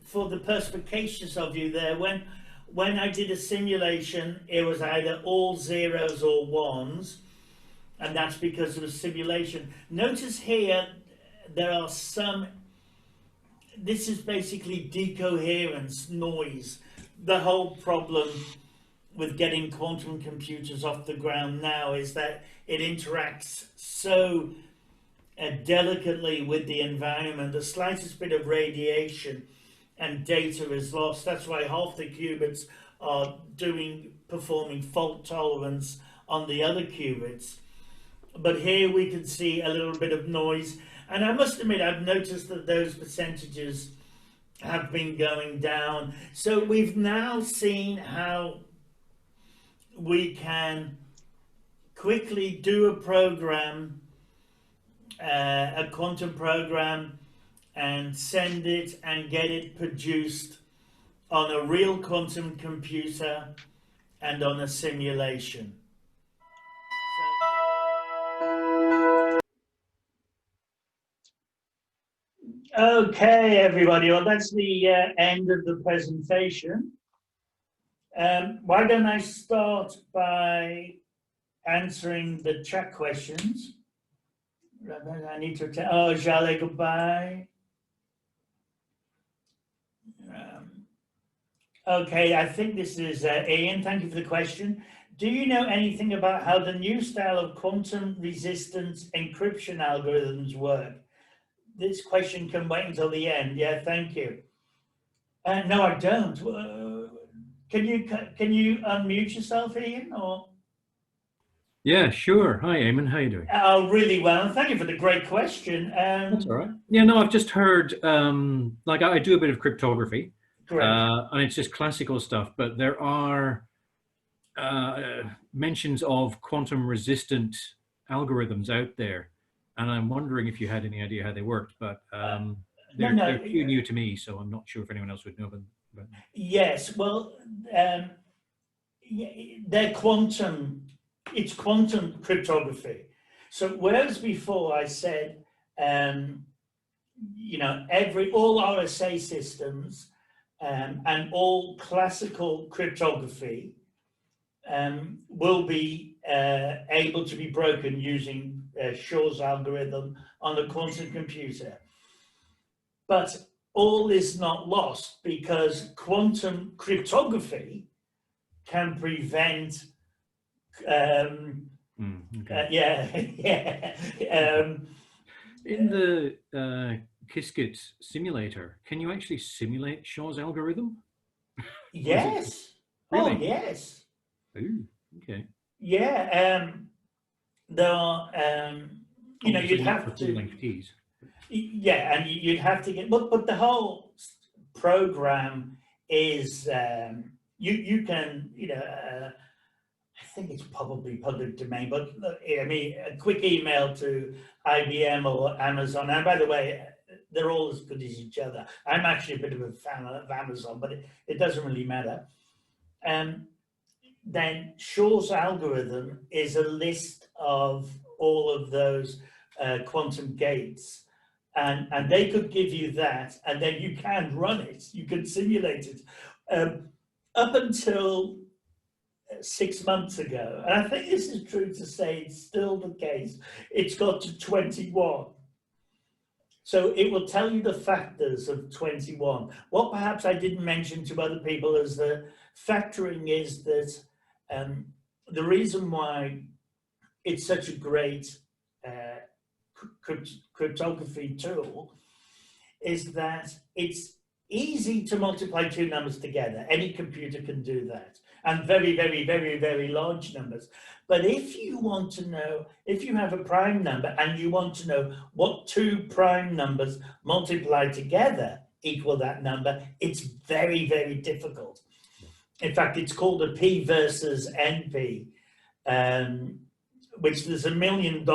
for the perspicacious of you there, when I did a simulation, it was either all zeros or ones, and that's because of a simulation. Notice here, there are some, this is basically decoherence, noise. The whole problem with getting quantum computers off the ground now is that it interacts so delicately with the environment. The slightest bit of radiation and data is lost. That's why half the qubits are performing fault tolerance on the other qubits. But here we can see a little bit of noise. And I must admit, I've noticed that those percentages have been going down. So we've now seen how we can quickly do a program, a quantum program, and send it and get it produced on a real quantum computer and on a simulation. Okay, everybody, well, that's the end of the presentation. Why don't I start by answering the chat questions? I need to tell, oh, Jale, goodbye. Okay, I think this is Ian, thank you for the question. Do you know anything about how the new style of quantum resistance encryption algorithms work? This question can wait until the end. Yeah, thank you. No, I don't. Can you unmute yourself, Ian? Or? Yeah, sure. Hi, Eamon. How you doing? Oh, really well. Thank you for the great question. That's all right. Yeah, no, I've just heard, like I do a bit of cryptography, and it's just classical stuff, but there are mentions of quantum resistant algorithms out there, and I'm wondering if you had any idea how they worked, but they're too new to me, so I'm not sure if anyone else would know them. But. Yes, well, they're quantum. It's quantum cryptography. So whereas before I said, you know, all RSA systems and all classical cryptography will be able to be broken using Shor's algorithm on a quantum computer. But all is not lost, because quantum cryptography can prevent in the Qiskit simulator, can you actually simulate Shor's algorithm? Yes. Really? Oh, yes. Ooh, okay. Yeah. There are, you know, you'd have to. Length keys. Yeah, and you'd have to get, but the whole program is, you can, you know, I think it's probably public domain, but I mean, a quick email to IBM or Amazon. And by the way, they're all as good as each other. I'm actually a bit of a fan of Amazon, but it doesn't really matter. Then Shor's algorithm is a list of all of those quantum gates. And they could give you that, and then you can run it, you can simulate it. Up until 6 months ago, and I think this is true to say it's still the case, it's got to 21. So it will tell you the factors of 21. What perhaps I didn't mention to other people is the factoring is that the reason why it's such a great cryptography tool is that it's easy to multiply two numbers together. Any computer can do that, and very, very, very, very large numbers. But if you want to know, if you have a prime number and you want to know what two prime numbers multiplied together equal that number, it's very, very difficult. In fact, it's called a P versus NP, which there's $1 million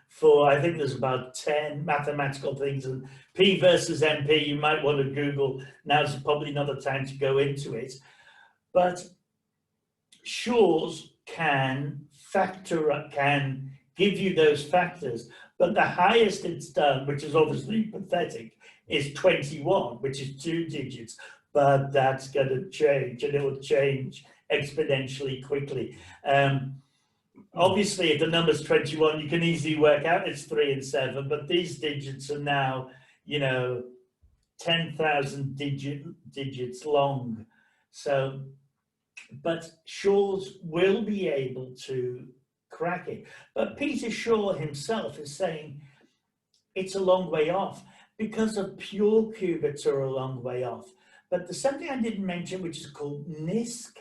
for, I think there's about 10 mathematical things, and P versus NP, you might want to Google. Now's probably not the time to go into it. But Shor's can give you those factors, but the highest it's done, which is obviously pathetic, is 21, which is 2 digits. But that's going to change, and it will change exponentially quickly. Obviously, if the number's 21, you can easily work out it's 3 and 7, but these digits are now, 10,000 digits long. So, but Shor's will be able to crack it. But Peter Shor himself is saying it's a long way off because of pure qubits are a long way off. But there's something I didn't mention, which is called NISQ,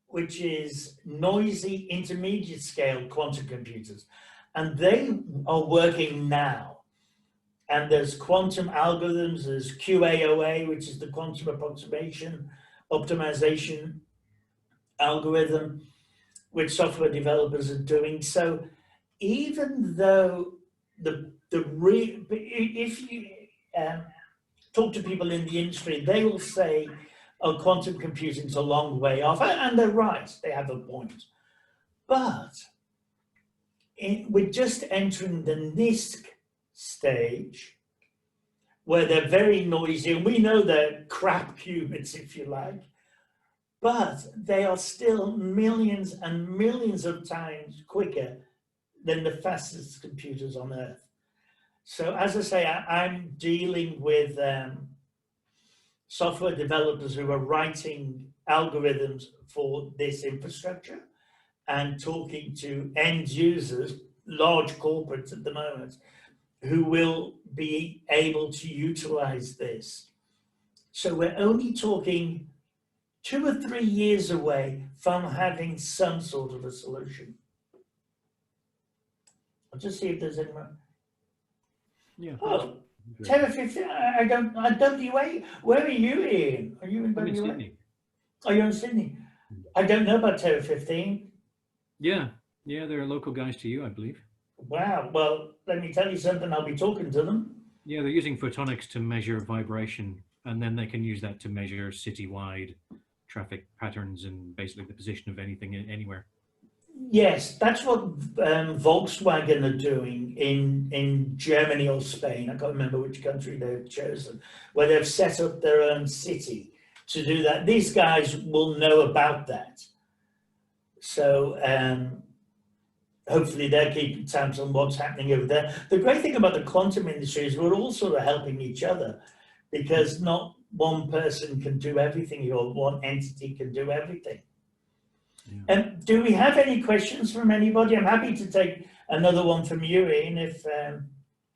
which is noisy intermediate scale quantum computers. And they are working now. And there's quantum algorithms, there's QAOA, which is the quantum approximation, optimization algorithm, which software developers are doing. So even though if you talk to people in the industry, they will say, oh, quantum computing's a long way off, and they're right, they have a point. But we're just entering the NISQ stage, where they're very noisy, and we know they're crap qubits, if you like, but they are still millions and millions of times quicker than the fastest computers on Earth. So as I say, I'm dealing with software developers who are writing algorithms for this infrastructure and talking to end users, large corporates at the moment, who will be able to utilize this. So we're only talking 2 or 3 years away from having some sort of a solution. I'll just see if there's anyone. Yeah. Oh, Terra 15. I don't. Where are you, Ian? Are you in WA? Sydney. Oh, you're in Sydney. I don't know about Terra 15. Yeah, they're local guys to you, I believe. Wow. Well, let me tell you something. I'll be talking to them. Yeah, they're using photonics to measure vibration, and then they can use that to measure citywide traffic patterns and basically the position of anything anywhere. Yes, that's what Volkswagen are doing in Germany or Spain. I can't remember which country they've chosen, where they've set up their own city to do that. These guys will know about that. So hopefully they're keeping tabs on what's happening over there. The great thing about the quantum industry is we're all sort of helping each other, because not one person can do everything, or one entity can do everything. Yeah. Do we have any questions from anybody? I'm happy to take another one from you, Ian, if...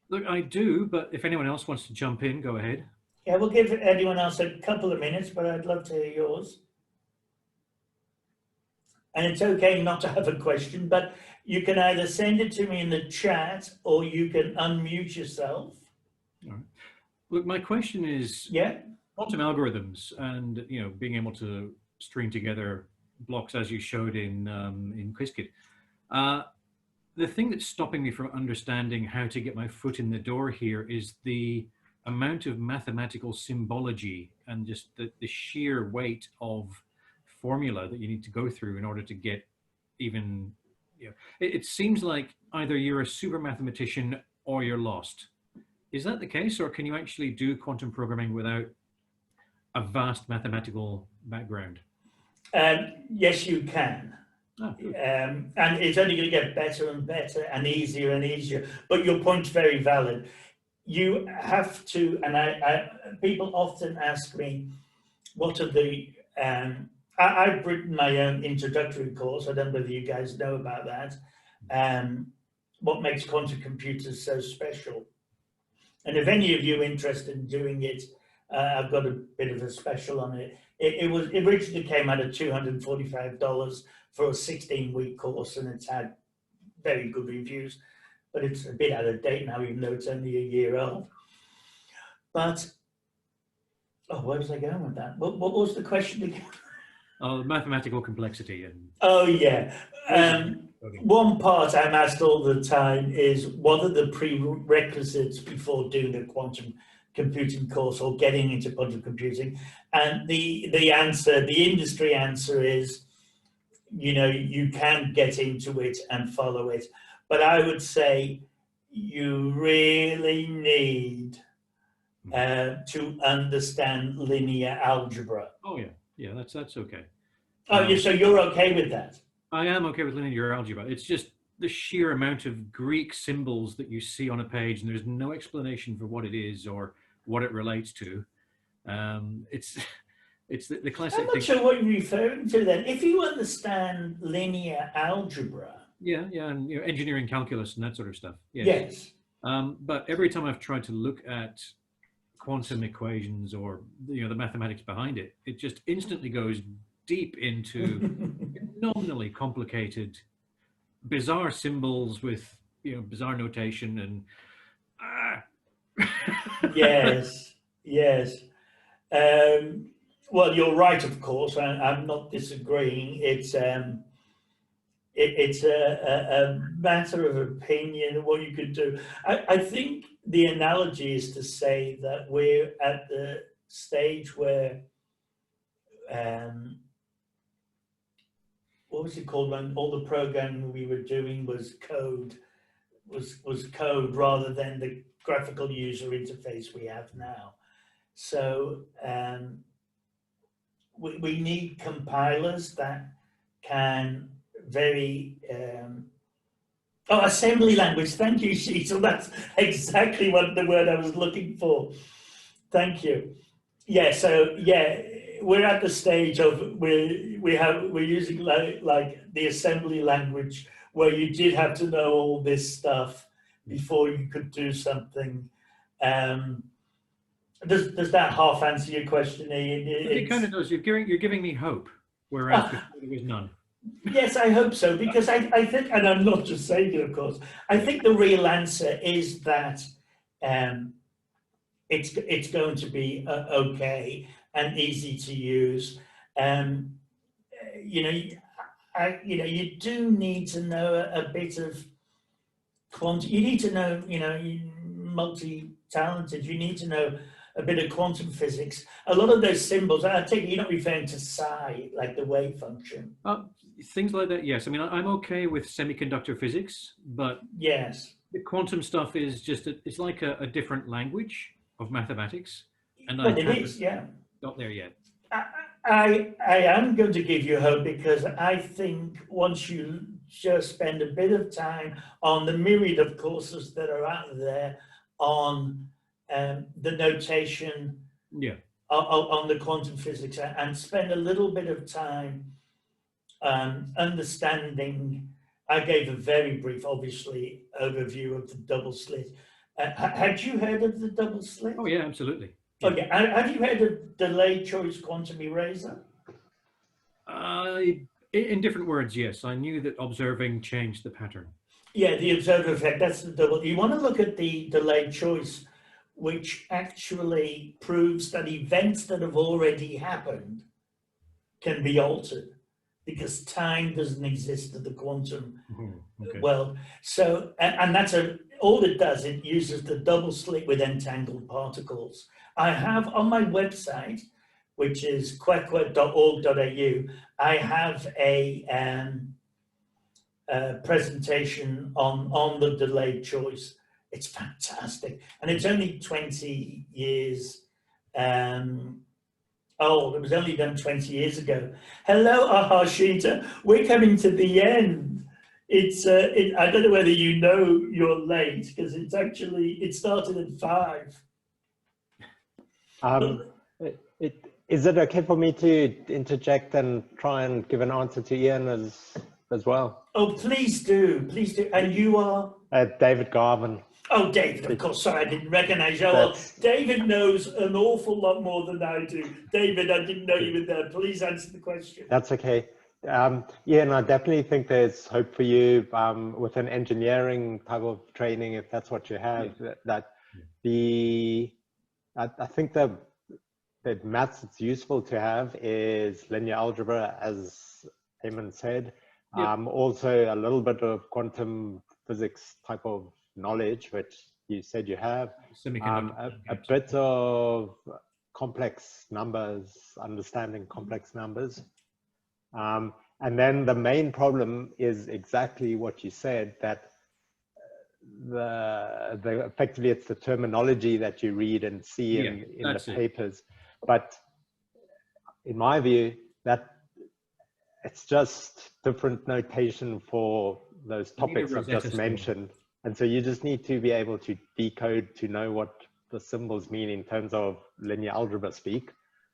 Look, I do, but if anyone else wants to jump in, go ahead. Yeah, we'll give anyone else a couple of minutes, but I'd love to hear yours. And it's okay not to have a question, but you can either send it to me in the chat or you can unmute yourself. All right. Look, my question is, quantum algorithms and being able to string together blocks as you showed in Qiskit. the thing that's stopping me from understanding how to get my foot in the door here is the amount of mathematical symbology and just the sheer weight of formula that you need to go through in order to get even, you know, it seems like either you're a super mathematician or you're lost. Is that the case, or can you actually do quantum programming without a vast mathematical background? Yes, you can. Oh, And it's only going to get better and better and easier. But your point's very valid. You have to, and people often ask me, what are the, I've written my own introductory course. I don't know whether you guys know about that. What makes quantum computers so special? And if any of you are interested in doing it, I've got a bit of a special on it. It originally came out at $245 for a 16-week course, and it's had very good reviews, but it's a bit out of date now, even though it's only a year old. But, oh, where was I going with that? What was the question again? Oh, mathematical complexity. And oh, yeah. One part I'm asked all the time is, what are the prerequisites before doing a quantum computing course or getting into quantum computing? And the answer, the industry answer is, you know, you can get into it and follow it. But I would say you really need to understand linear algebra. Oh, yeah. Yeah, that's okay. Oh, yeah, so you're okay with that? I am okay with linear algebra. It's just the sheer amount of Greek symbols that you see on a page, and there's no explanation for what it is or what it relates to. It's the classic I'm not sure what you're referring to then. If you understand linear algebra. Yeah, and you know, engineering calculus and that sort of stuff. Yes. But every time I've tried to look at quantum equations or, you know, the mathematics behind it, it just instantly goes deep into phenomenally complicated, bizarre symbols with, you know, bizarre notation and yes. Well, you're right, of course. I'm not disagreeing. It's a matter of opinion of what you could do. I think the analogy is to say that we're at the stage where what was it called when all the programming we were doing was code rather than the graphical user interface we have now. So we need compilers that can very assembly language. Thank you, Sheetal. That's exactly what the word I was looking for. Thank you. Yeah. So yeah, we're at the stage of we're using like the assembly language where you did have to know all this stuff before you could do something. Does that half answer your question, Ian? It kind of does. You're giving me hope, whereas before there was none. Yes, I hope so, because I think, and I'm not just saying it, of course, I think the real answer is that it's going to be okay and easy to use. You you do need to know a bit of quantum. You need to know, you're multi-talented. You need to know a bit of quantum physics. A lot of those symbols, I take it you're not referring to psi, like the wave function. Things like that, yes. I mean, I'm okay with semiconductor physics, but yes, the quantum stuff is just, it's like a different language of mathematics. And well, it is, yeah. Not there yet. I am going to give you hope, because I think once you just spend a bit of time on the myriad of courses that are out there on the notation, on the quantum physics, and spend a little bit of time understanding. I gave a very brief, obviously, overview of the double slit. Had you heard of the double slit? Oh yeah, absolutely. Yeah. Okay, have you heard of delayed choice quantum eraser? In different words, yes. I knew that observing changed the pattern. Yeah, the observer effect, that's the double. You want to look at the delayed choice, which actually proves that events that have already happened can be altered. because time doesn't exist in the quantum Okay. world. So, and that's all it does, it uses the double slit with entangled particles. I have on my website, which is quecquet.org.au, I have a presentation on the delayed choice. It's fantastic. And it's only 20 years old. It was only done 20 years ago. Hello, Ahashita. We're coming to the end. I don't know whether you know you're late, because it started at 5. Is it okay for me to interject and try and give an answer to Ian as well? Oh, please do. Please do. And you are? David Garvin. Oh, David, of course. Sorry, I didn't recognize you. Oh, well, David knows an awful lot more than I do. David, I didn't know you were there. Please answer the question. That's okay. Ian, I definitely think there's hope for you with an engineering type of training, if that's what you have. Yeah. I think the maths that's useful to have is linear algebra, as Eamon said. Yeah. Also a little bit of quantum physics type of knowledge, which you said you have. A bit of complex numbers, understanding complex numbers. And then the main problem is exactly what you said, that effectively it's the terminology that you read and see in the papers. But in my view, that it's just different notation for those topics I've just mentioned. And so you just need to be able to decode to know what the symbols mean in terms of linear algebra speak.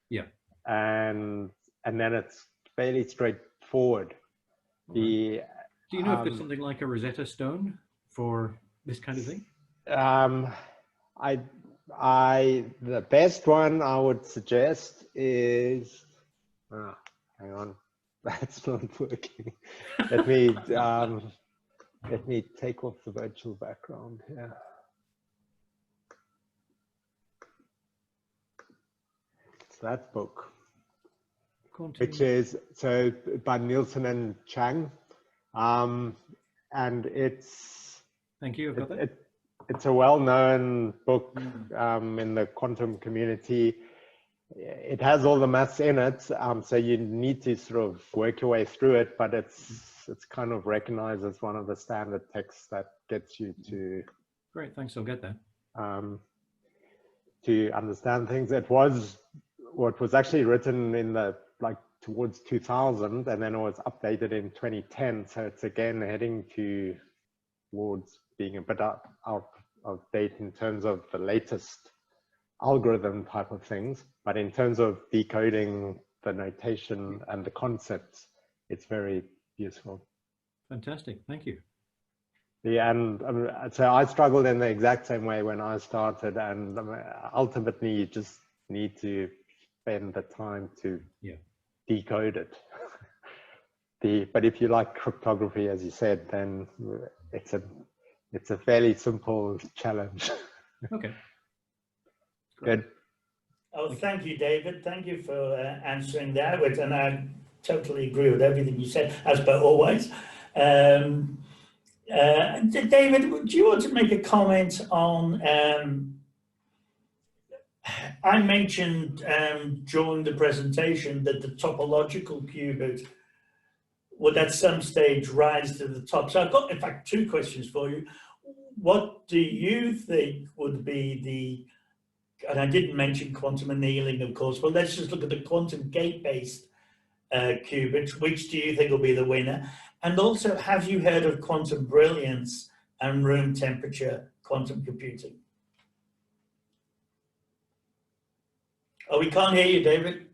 Yeah. And then it's fairly straightforward. Do you know if there's something like a Rosetta Stone for this kind of thing? The best one I would suggest is, hang on, that's not working. Let me take off the virtual background here. It's that book, which is by Nielsen and Chang, and it's. Thank you. I've got that. It's a well-known book in the quantum community. It has all the maths in it, so you need to sort of work your way through it, but it's kind of recognized as one of the standard texts that gets you to. Great, thanks. I'll get that. To understand things. It was what was actually written in the towards 2000, and then it was updated in 2010. So it's again heading towards being a bit out of date in terms of the latest algorithm type of things, but in terms of decoding the notation and the concepts, it's very useful. Fantastic, thank you. Yeah, and so I struggled in the exact same way when I started, and ultimately you just need to spend the time to decode it. But if you like cryptography, as you said, then it's a fairly simple challenge. Okay. Good. Oh, thank you, David. Thank you for answering that. And I totally agree with everything you said, as per always. David, do you want to make a comment on, I mentioned during the presentation that the topological qubit would at some stage rise to the top. So I've got, in fact, 2 questions for you. What do you think would be and I didn't mention quantum annealing, of course, but let's just look at the quantum gate-based qubits. Which do you think will be the winner? And also, have you heard of quantum brilliance and room temperature quantum computing? Oh, we can't hear you, David.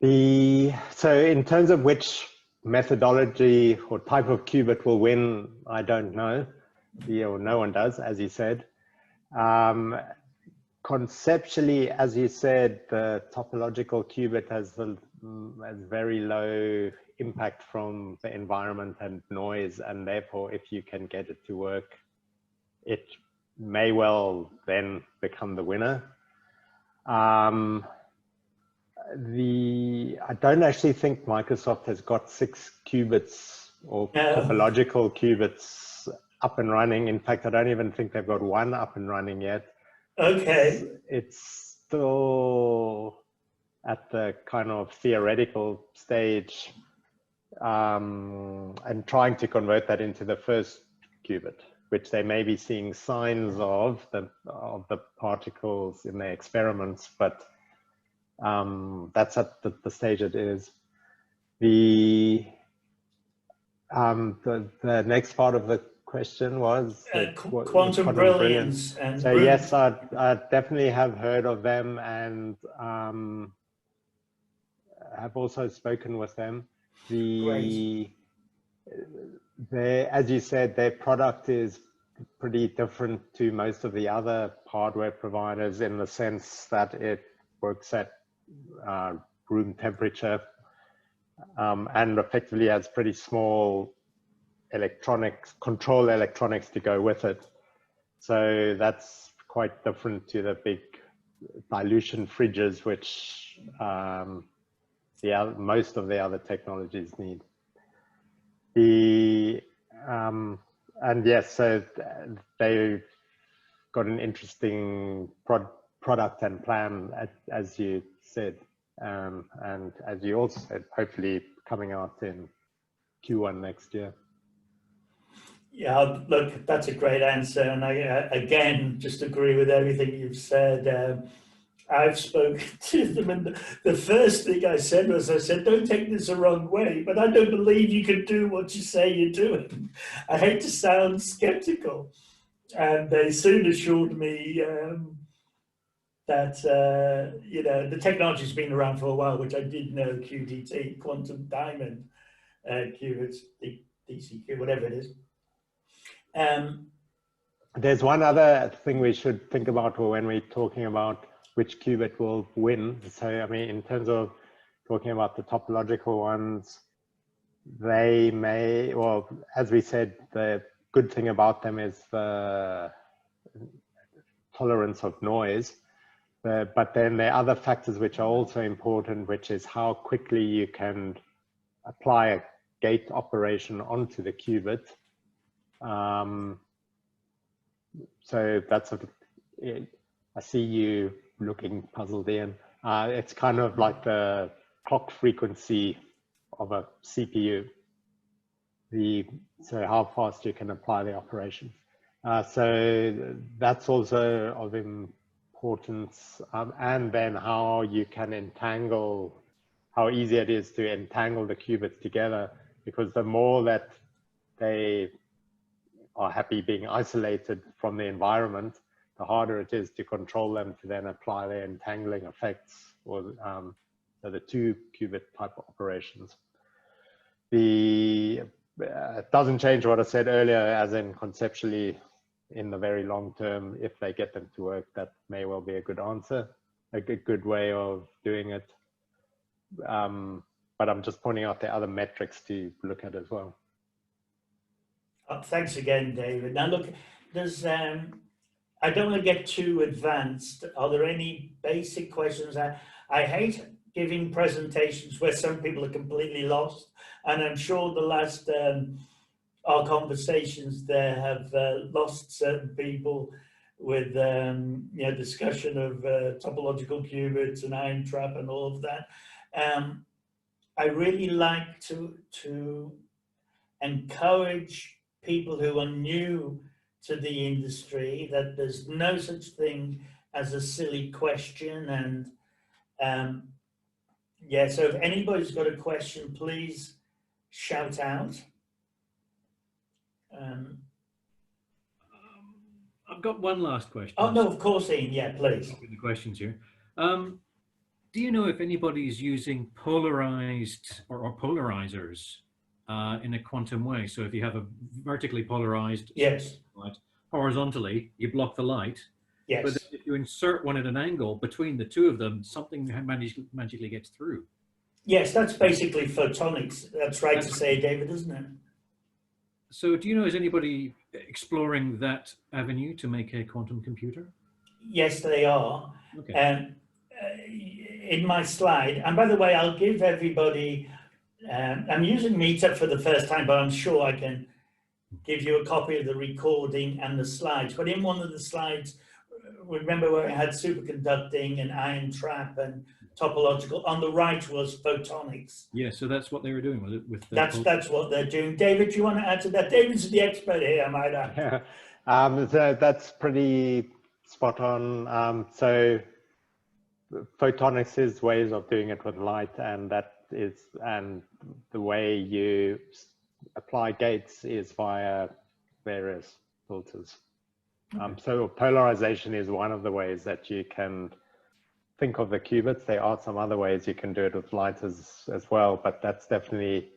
So in terms of which methodology or type of qubit will win, I don't know. No one does, as you said. Conceptually, as you said, the topological qubit has very low impact from the environment and noise, and therefore, if you can get it to work, it may well then become the winner. I don't actually think Microsoft has got 6 qubits or topological qubits up and running. In fact, I don't even think they've got 1 up and running yet. Okay. It's still at the kind of theoretical stage, and trying to convert that into the first qubit, which they may be seeing signs of the particles in their experiments, but that's at the stage it is. The next part of the question was quantum brilliance. And so yes, I definitely have heard of them, and have also spoken with them. As you said, their product is pretty different to most of the other hardware providers in the sense that it works at room temperature, and effectively has pretty small control electronics to go with it. So that's quite different to the big dilution fridges, which most of the other technologies need. And yes, so they've got an interesting product and plan, as you said, and as you also said, hopefully coming out in Q1 next year. Yeah, look, that's a great answer, and I again just agree with everything you've said. I've spoken to them, and the first thing I said was, I said, don't take this the wrong way, but I don't believe you can do what you say you're doing. I hate to sound skeptical. And they soon assured me that, you know, the technology's been around for a while, which I did know, QDT, quantum diamond qubits, DCQ, whatever it is. There's one other thing we should think about when we're talking about which qubit will win. So, I mean, in terms of talking about the topological ones, they may, well, as we said, the good thing about them is the tolerance of noise. But then there are other factors which are also important, which is how quickly you can apply a gate operation onto the qubit. So that's I see you looking puzzled, Ian. It's kind of like the clock frequency of a CPU. So how fast you can apply the operation. So that's also of importance. And then how you can entangle, how easy it is to entangle the qubits together, because the more that they are happy being isolated from the environment, the harder it is to control them to then apply their entangling effects, or so the 2 qubit type of operations. It doesn't change what I said earlier, as in conceptually, in the very long term, if they get them to work, that may well be a good answer, a good way of doing it. But I'm just pointing out the other metrics to look at as well. Thanks again, David. Now look, there's, I don't want to get too advanced. Are there any basic questions? I hate giving presentations where some people are completely lost, and I'm sure the last, our conversations there have lost certain people with, you know, discussion of topological qubits and ion trap and all of that. I really like to encourage people who are new to the industry that there's no such thing as a silly question. And yeah, so if anybody's got a question, please shout out. I've got one last question. Oh no, of course, Ian. Yeah, please. The questions here. Do you know if anybody's using polarized or polarizers in a quantum way? So if you have a vertically polarized light, horizontally, you block the light. Yes. But if you insert one at an angle between the two of them, something magically gets through. Yes, that's basically photonics. That's right to say, David, isn't it? So do you know, is anybody exploring that avenue to make a quantum computer? Yes, they are. Okay. And in my slide, and by the way, I'll give everybody, I'm using Meetup for the first time, but I'm sure I can give you a copy of the recording and the slides. But in one of the slides, remember where I had superconducting and ion trap and topological, on the right was photonics. Yeah, so that's what they were doing, was it? With the That's what they're doing. David, do you want to add to that? David's the expert here, I might add. Yeah, that's pretty spot on. So photonics is ways of doing it with light, and the way you apply gates is via various filters. So polarization is one of the ways that you can think of the qubits. There are some other ways you can do it with light as well, but that's definitely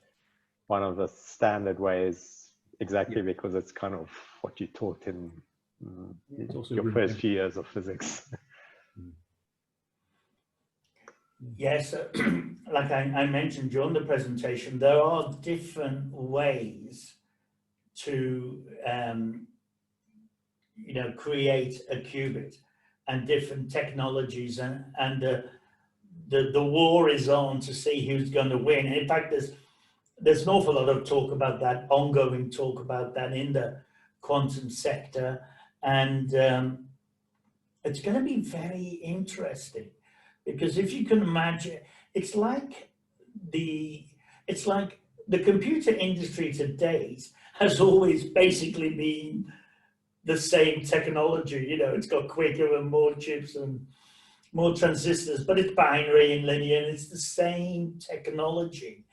one of the standard ways, exactly because it's kind of what you taught in your first few years of physics. Yes, like I mentioned during the presentation, there are different ways to create a qubit, and different technologies, and the war is on to see who's going to win. And in fact, there's an awful lot of talk about that, ongoing talk about that in the quantum sector, and it's going to be very interesting, because if you can imagine, it's like the computer industry to date has always basically been the same technology. It's got quicker and more chips and more transistors, but it's binary and linear, and it's the same technology.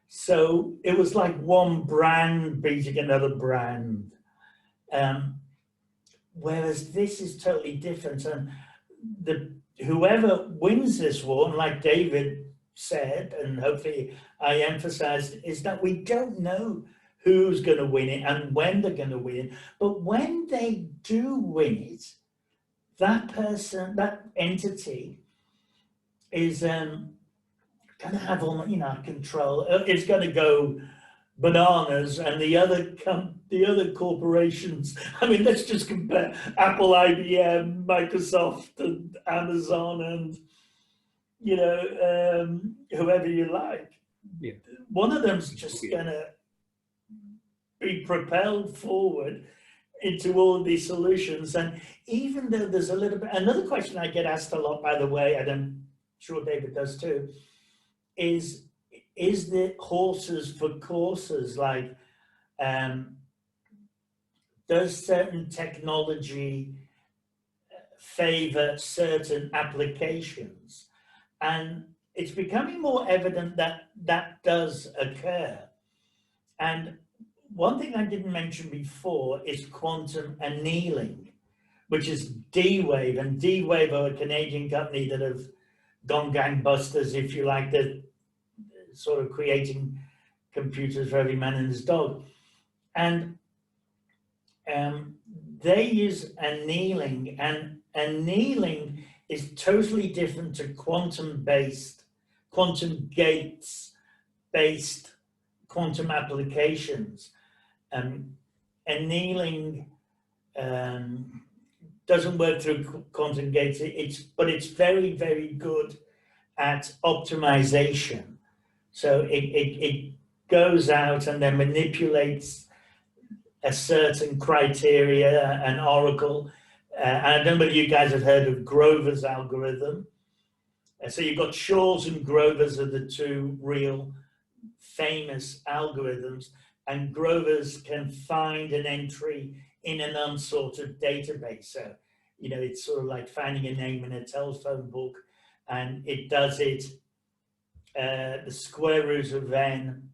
So it was like one brand beating another brand. Whereas this is totally different, and whoever wins this war, and like David said, and hopefully I emphasized, is that we don't know who's going to win it and when they're going to win it. But when they do win it, that person, that entity is going to have all control. It's going to go bananas, and the other corporations. I mean, let's just compare Apple, IBM, Microsoft, and Amazon, and whoever you like. Yeah. One of them's just gonna be propelled forward into all of these solutions. And even though there's a little bit, another question I get asked a lot, by the way, and I'm sure David does too, is the horses for courses? Like, does certain technology favor certain applications? And it's becoming more evident that that does occur. And one thing I didn't mention before is quantum annealing, which is D-Wave. And D-Wave are a Canadian company that have gone gangbusters, if you like, that sort of creating computers for every man and his dog. And they use annealing, and annealing is totally different to quantum gates-based quantum applications. Annealing doesn't work through quantum gates, but it's very, very good at optimization. So it goes out and then manipulates a certain criteria, an oracle. And I don't know whether you guys have heard of Grover's algorithm. So you've got Shaw's and Grover's are the two real famous algorithms, and Grover's can find an entry in an unsorted database. So, it's sort of like finding a name in a telephone book, and it does it the square root of n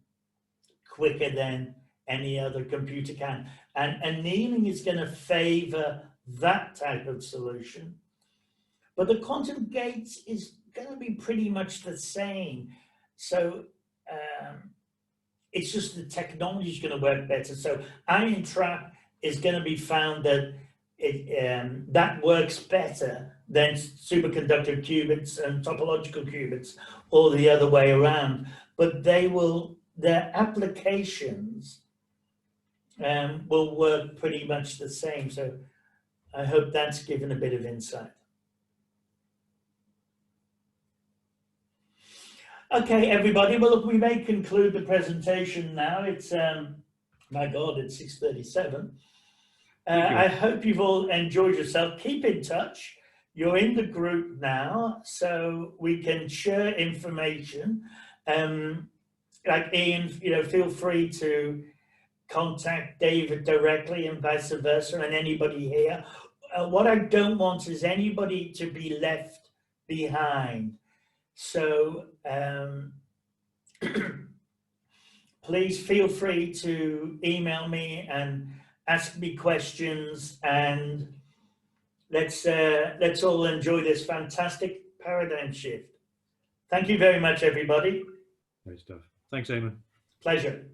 quicker than any other computer can. And annealing is going to favor that type of solution. But the quantum gates is going to be pretty much the same. So it's just the technology is going to work better. So ion trap is going to be found that that works better than superconductor qubits and topological qubits, or the other way around. But their applications will work pretty much the same. So I hope that's given a bit of insight. Okay, everybody. Well, look, we may conclude the presentation now. It's my God, it's 6:37. I hope you've all enjoyed yourself. Keep in touch. You're in the group now, so we can share information. Like Ian, feel free to contact David directly and vice versa, and anybody here. What I don't want is anybody to be left behind. So please feel free to email me and ask me questions, and let's all enjoy this fantastic paradigm shift. Thank you very much, everybody. Great stuff. Thanks, Eamon. Pleasure.